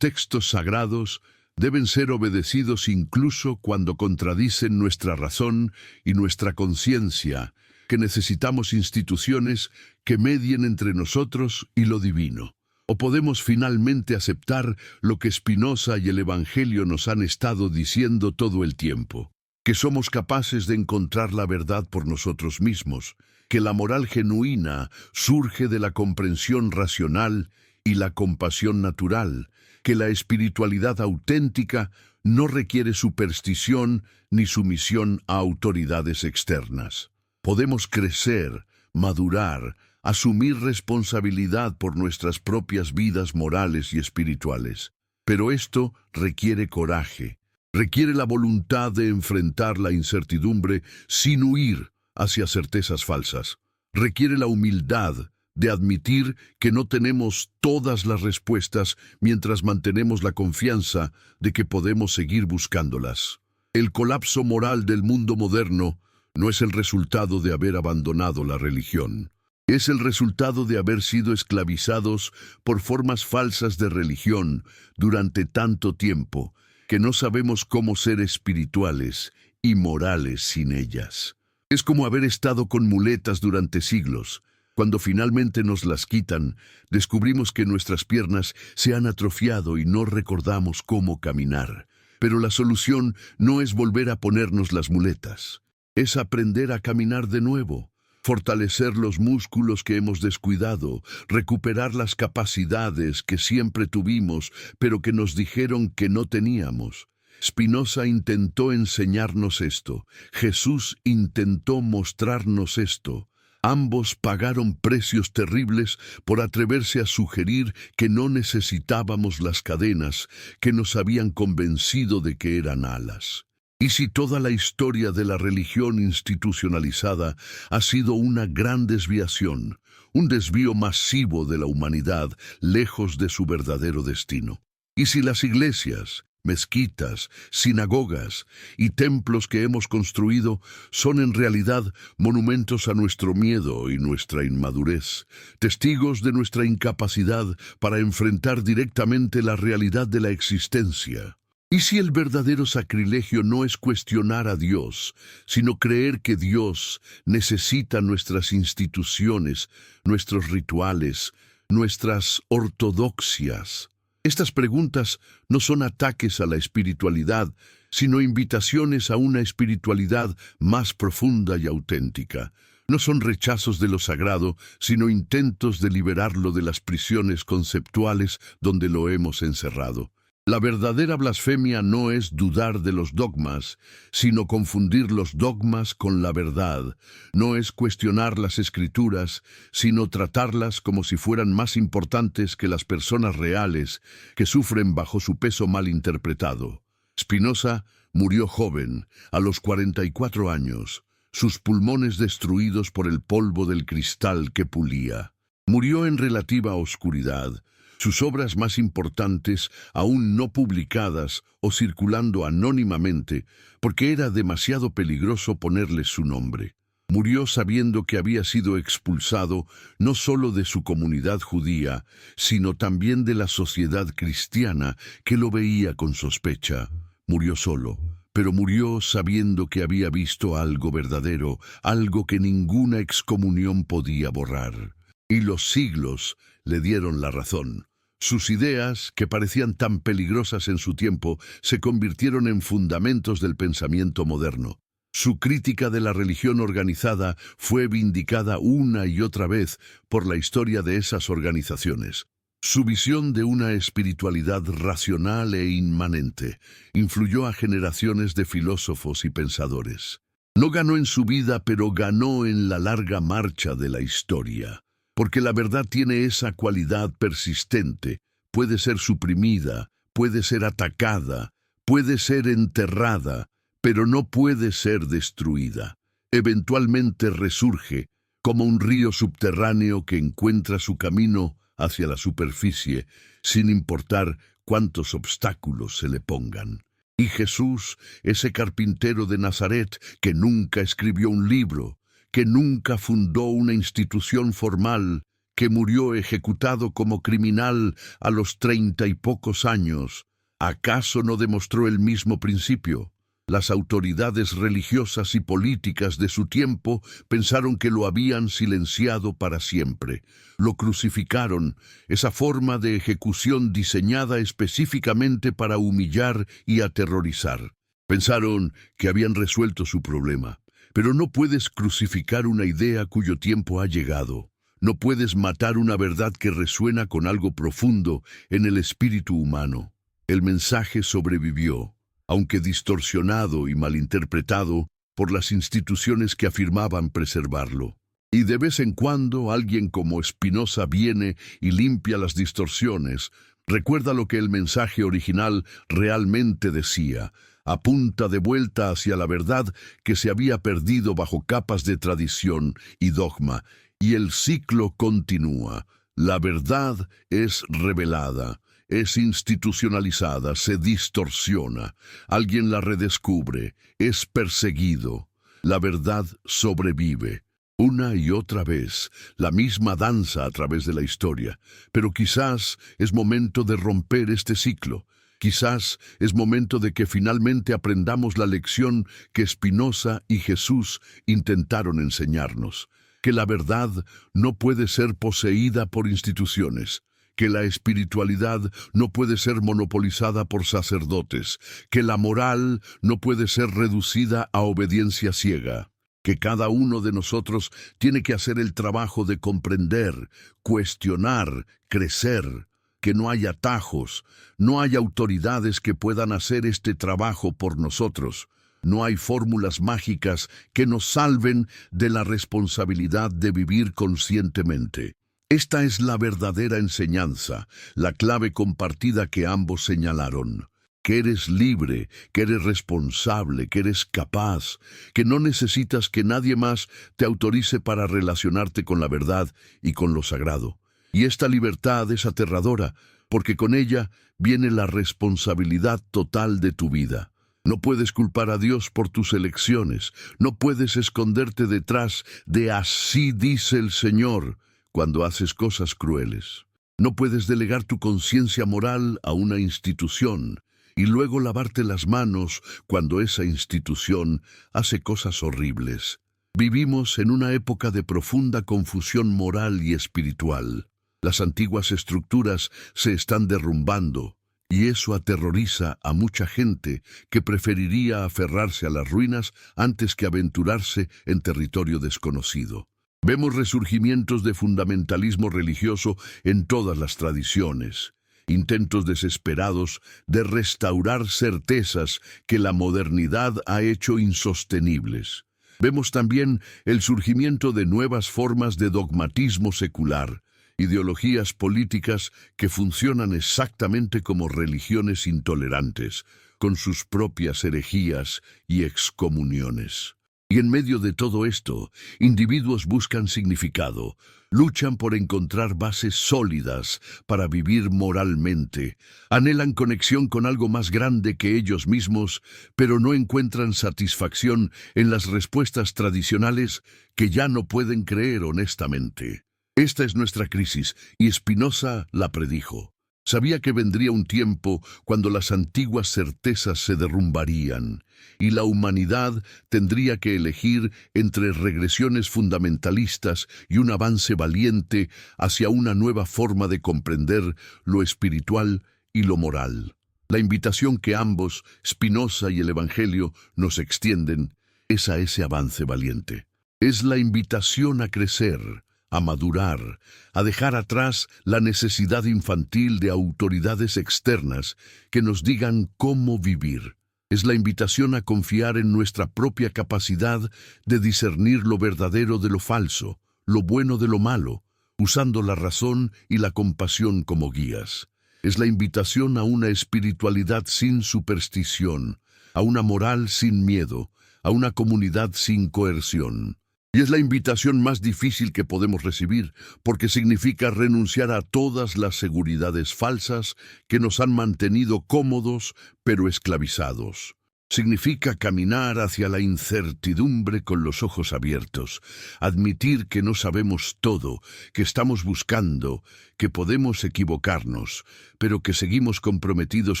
textos sagrados deben ser obedecidos incluso cuando contradicen nuestra razón y nuestra conciencia, que necesitamos instituciones que medien entre nosotros y lo divino. ¿O podemos finalmente aceptar lo que Spinoza y el Evangelio nos han estado diciendo todo el tiempo? Que somos capaces de encontrar la verdad por nosotros mismos, que la moral genuina surge de la comprensión racional y la compasión natural, que la espiritualidad auténtica no requiere superstición ni sumisión a autoridades externas. Podemos crecer, madurar, asumir responsabilidad por nuestras propias vidas morales y espirituales. Pero esto requiere coraje, requiere la voluntad de enfrentar la incertidumbre sin huir hacia certezas falsas. Requiere la humildad de admitir que no tenemos todas las respuestas mientras mantenemos la confianza de que podemos seguir buscándolas. El colapso moral del mundo moderno no es el resultado de haber abandonado la religión. Es el resultado de haber sido esclavizados por formas falsas de religión durante tanto tiempo que no sabemos cómo ser espirituales y morales sin ellas. Es como haber estado con muletas durante siglos. Cuando finalmente nos las quitan, descubrimos que nuestras piernas se han atrofiado y no recordamos cómo caminar. Pero la solución no es volver a ponernos las muletas. Es aprender a caminar de nuevo. Fortalecer los músculos que hemos descuidado, recuperar las capacidades que siempre tuvimos, pero que nos dijeron que no teníamos. Spinoza intentó enseñarnos esto. Jesús intentó mostrarnos esto. Ambos pagaron precios terribles por atreverse a sugerir que no necesitábamos las cadenas que nos habían convencido de que eran alas. ¿Y si toda la historia de la religión institucionalizada ha sido una gran desviación, un desvío masivo de la humanidad lejos de su verdadero destino? ¿Y si las iglesias, mezquitas, sinagogas y templos que hemos construido son en realidad monumentos a nuestro miedo y nuestra inmadurez, testigos de nuestra incapacidad para enfrentar directamente la realidad de la existencia? ¿Y si el verdadero sacrilegio no es cuestionar a Dios, sino creer que Dios necesita nuestras instituciones, nuestros rituales, nuestras ortodoxias. Estas preguntas no son ataques a la espiritualidad, sino invitaciones a una espiritualidad más profunda y auténtica. No son rechazos de lo sagrado, sino intentos de liberarlo de las prisiones conceptuales donde lo hemos encerrado. La verdadera blasfemia no es dudar de los dogmas, sino confundir los dogmas con la verdad. No es cuestionar las escrituras, sino tratarlas como si fueran más importantes que las personas reales que sufren bajo su peso mal interpretado. Spinoza murió joven, a los 44 años, sus pulmones destruidos por el polvo del cristal que pulía. Murió en relativa oscuridad, sus obras más importantes aún no publicadas o circulando anónimamente, porque era demasiado peligroso ponerles su nombre. Murió sabiendo que había sido expulsado no solo de su comunidad judía, sino también de la sociedad cristiana que lo veía con sospecha. Murió solo, pero murió sabiendo que había visto algo verdadero, algo que ninguna excomunión podía borrar. Y los siglos le dieron la razón. Sus ideas, que parecían tan peligrosas en su tiempo, se convirtieron en fundamentos del pensamiento moderno. Su crítica de la religión organizada fue vindicada una y otra vez por la historia de esas organizaciones. Su visión de una espiritualidad racional e inmanente influyó a generaciones de filósofos y pensadores. No ganó en su vida, pero ganó en la larga marcha de la historia. Porque la verdad tiene esa cualidad persistente, puede ser suprimida, puede ser atacada, puede ser enterrada, pero no puede ser destruida. Eventualmente resurge, como un río subterráneo que encuentra su camino hacia la superficie, sin importar cuántos obstáculos se le pongan. Y Jesús, ese carpintero de Nazaret que nunca escribió un libro, que nunca fundó una institución formal, que murió ejecutado como criminal a los 30 y pocos años, ¿acaso no demostró el mismo principio? Las autoridades religiosas y políticas de su tiempo pensaron que lo habían silenciado para siempre. Lo crucificaron, esa forma de ejecución diseñada específicamente para humillar y aterrorizar. Pensaron que habían resuelto su problema. Pero no puedes crucificar una idea cuyo tiempo ha llegado. No puedes matar una verdad que resuena con algo profundo en el espíritu humano. El mensaje sobrevivió, aunque distorsionado y malinterpretado por las instituciones que afirmaban preservarlo. Y de vez en cuando alguien como Spinoza viene y limpia las distorsiones, recuerda lo que el mensaje original realmente decía, apunta de vuelta hacia la verdad que se había perdido bajo capas de tradición y dogma, y el ciclo continúa. La verdad es revelada, es institucionalizada, se distorsiona. Alguien la redescubre, es perseguido. La verdad sobrevive. Una y otra vez, la misma danza a través de la historia. Pero quizás es momento de romper este ciclo. Quizás es momento de que finalmente aprendamos la lección que Spinoza y Jesús intentaron enseñarnos, que la verdad no puede ser poseída por instituciones, que la espiritualidad no puede ser monopolizada por sacerdotes, que la moral no puede ser reducida a obediencia ciega, que cada uno de nosotros tiene que hacer el trabajo de comprender, cuestionar, crecer, que no hay atajos, no hay autoridades que puedan hacer este trabajo por nosotros. No hay fórmulas mágicas que nos salven de la responsabilidad de vivir conscientemente. Esta es la verdadera enseñanza, la clave compartida que ambos señalaron. Que eres libre, que eres responsable, que eres capaz, que no necesitas que nadie más te autorice para relacionarte con la verdad y con lo sagrado. Y esta libertad es aterradora, porque con ella viene la responsabilidad total de tu vida. No puedes culpar a Dios por tus elecciones, no puedes esconderte detrás de "así dice el Señor" cuando haces cosas crueles. No puedes delegar tu conciencia moral a una institución y luego lavarte las manos cuando esa institución hace cosas horribles. Vivimos en una época de profunda confusión moral y espiritual. Las antiguas estructuras se están derrumbando, y eso aterroriza a mucha gente que preferiría aferrarse a las ruinas antes que aventurarse en territorio desconocido. Vemos resurgimientos de fundamentalismo religioso en todas las tradiciones, intentos desesperados de restaurar certezas que la modernidad ha hecho insostenibles. Vemos también el surgimiento de nuevas formas de dogmatismo secular, ideologías políticas que funcionan exactamente como religiones intolerantes, con sus propias herejías y excomuniones. Y en medio de todo esto, individuos buscan significado, luchan por encontrar bases sólidas para vivir moralmente, anhelan conexión con algo más grande que ellos mismos, pero no encuentran satisfacción en las respuestas tradicionales que ya no pueden creer honestamente. Esta es nuestra crisis, y Spinoza la predijo. Sabía que vendría un tiempo cuando las antiguas certezas se derrumbarían, y la humanidad tendría que elegir entre regresiones fundamentalistas y un avance valiente hacia una nueva forma de comprender lo espiritual y lo moral. La invitación que ambos, Spinoza y el Evangelio, nos extienden es a ese avance valiente. Es la invitación a crecer, a madurar, a dejar atrás la necesidad infantil de autoridades externas que nos digan cómo vivir. Es la invitación a confiar en nuestra propia capacidad de discernir lo verdadero de lo falso, lo bueno de lo malo, usando la razón y la compasión como guías. Es la invitación a una espiritualidad sin superstición, a una moral sin miedo, a una comunidad sin coerción. Y es la invitación más difícil que podemos recibir, porque significa renunciar a todas las seguridades falsas que nos han mantenido cómodos, pero esclavizados. Significa caminar hacia la incertidumbre con los ojos abiertos, admitir que no sabemos todo, que estamos buscando, que podemos equivocarnos, pero que seguimos comprometidos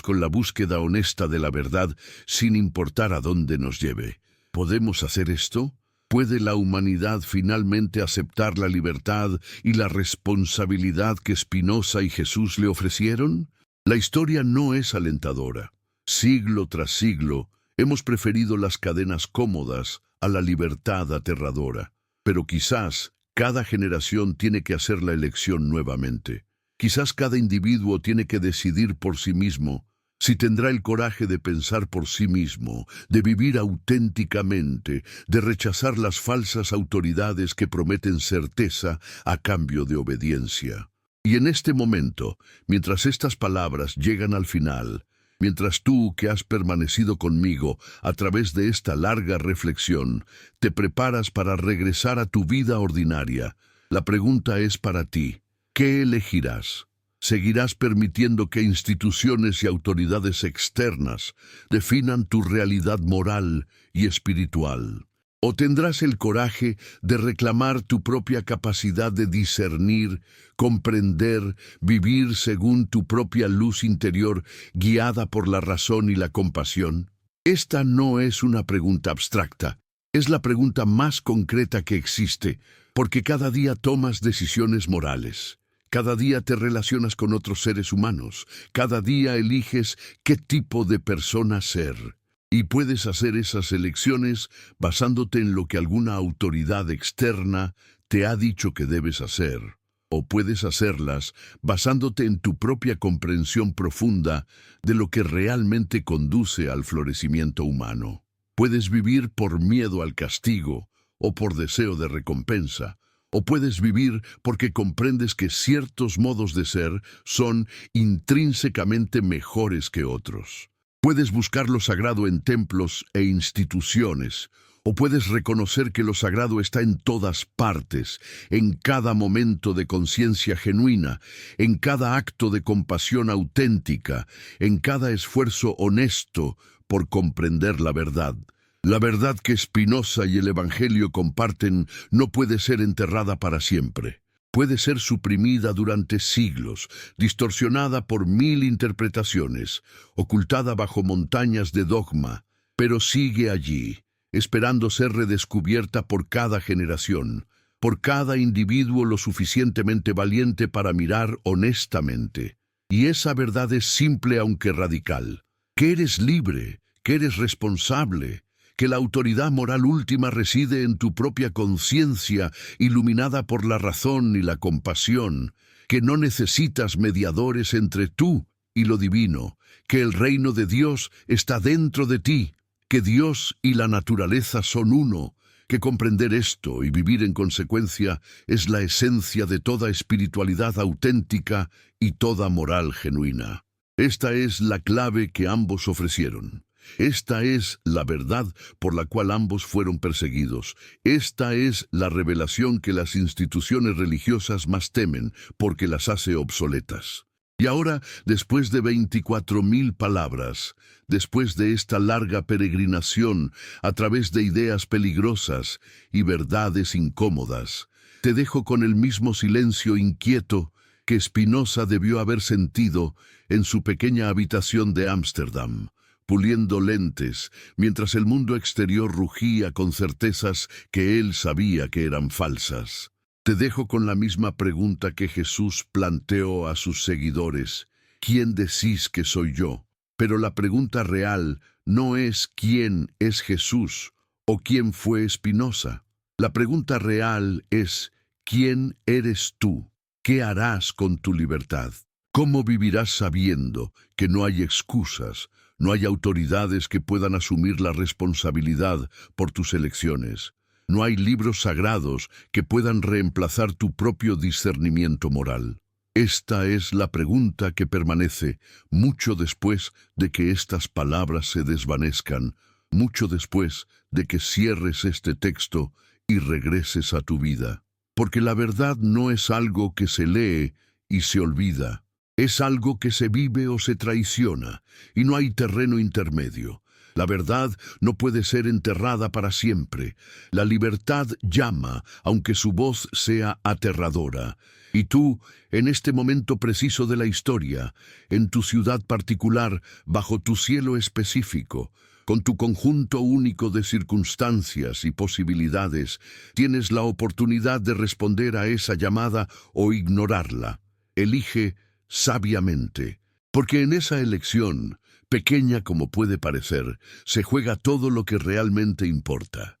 con la búsqueda honesta de la verdad sin importar a dónde nos lleve. ¿Podemos hacer esto? ¿Puede la humanidad finalmente aceptar la libertad y la responsabilidad que Spinoza y Jesús le ofrecieron? La historia no es alentadora. Siglo tras siglo, hemos preferido las cadenas cómodas a la libertad aterradora. Pero quizás cada generación tiene que hacer la elección nuevamente. Quizás cada individuo tiene que decidir por sí mismo si tendrá el coraje de pensar por sí mismo, de vivir auténticamente, de rechazar las falsas autoridades que prometen certeza a cambio de obediencia. Y en este momento, mientras estas palabras llegan al final, mientras tú que has permanecido conmigo a través de esta larga reflexión, te preparas para regresar a tu vida ordinaria, la pregunta es para ti: ¿qué elegirás? ¿Seguirás permitiendo que instituciones y autoridades externas definan tu realidad moral y espiritual? ¿O tendrás el coraje de reclamar tu propia capacidad de discernir, comprender, vivir según tu propia luz interior, guiada por la razón y la compasión? Esta no es una pregunta abstracta, es la pregunta más concreta que existe, porque cada día tomas decisiones morales. Cada día te relacionas con otros seres humanos. Cada día eliges qué tipo de persona ser. Y puedes hacer esas elecciones basándote en lo que alguna autoridad externa te ha dicho que debes hacer. O puedes hacerlas basándote en tu propia comprensión profunda de lo que realmente conduce al florecimiento humano. Puedes vivir por miedo al castigo o por deseo de recompensa. O puedes vivir porque comprendes que ciertos modos de ser son intrínsecamente mejores que otros. Puedes buscar lo sagrado en templos e instituciones, o puedes reconocer que lo sagrado está en todas partes, en cada momento de conciencia genuina, en cada acto de compasión auténtica, en cada esfuerzo honesto por comprender la verdad. La verdad que Spinoza y el Evangelio comparten no puede ser enterrada para siempre. Puede ser suprimida durante siglos, distorsionada por 1000 interpretaciones, ocultada bajo montañas de dogma, pero sigue allí, esperando ser redescubierta por cada generación, por cada individuo lo suficientemente valiente para mirar honestamente. Y esa verdad es simple aunque radical: que eres libre, que eres responsable, que la autoridad moral última reside en tu propia conciencia, iluminada por la razón y la compasión, que no necesitas mediadores entre tú y lo divino, que el reino de Dios está dentro de ti, que Dios y la naturaleza son uno, que comprender esto y vivir en consecuencia es la esencia de toda espiritualidad auténtica y toda moral genuina. Esta es la clave que ambos ofrecieron. Esta es la verdad por la cual ambos fueron perseguidos. Esta es la revelación que las instituciones religiosas más temen, porque las hace obsoletas. Y ahora, después de 24.000 palabras, después de esta larga peregrinación a través de ideas peligrosas y verdades incómodas, te dejo con el mismo silencio inquieto que Spinoza debió haber sentido en su pequeña habitación de Ámsterdam, puliendo lentes, mientras el mundo exterior rugía con certezas que él sabía que eran falsas. Te dejo con la misma pregunta que Jesús planteó a sus seguidores: ¿quién decís que soy yo? Pero la pregunta real no es quién es Jesús o quién fue Spinoza. La pregunta real es: ¿quién eres tú? ¿Qué harás con tu libertad? ¿Cómo vivirás sabiendo que no hay excusas, no hay autoridades que puedan asumir la responsabilidad por tus elecciones? No hay libros sagrados que puedan reemplazar tu propio discernimiento moral. Esta es la pregunta que permanece mucho después de que estas palabras se desvanezcan, mucho después de que cierres este texto y regreses a tu vida. Porque la verdad no es algo que se lee y se olvida. Es algo que se vive o se traiciona, y no hay terreno intermedio. La verdad no puede ser enterrada para siempre. La libertad llama, aunque su voz sea aterradora. Y tú, en este momento preciso de la historia, en tu ciudad particular, bajo tu cielo específico, con tu conjunto único de circunstancias y posibilidades, tienes la oportunidad de responder a esa llamada o ignorarla. Elige sabiamente, porque en esa elección, pequeña como puede parecer, se juega todo lo que realmente importa.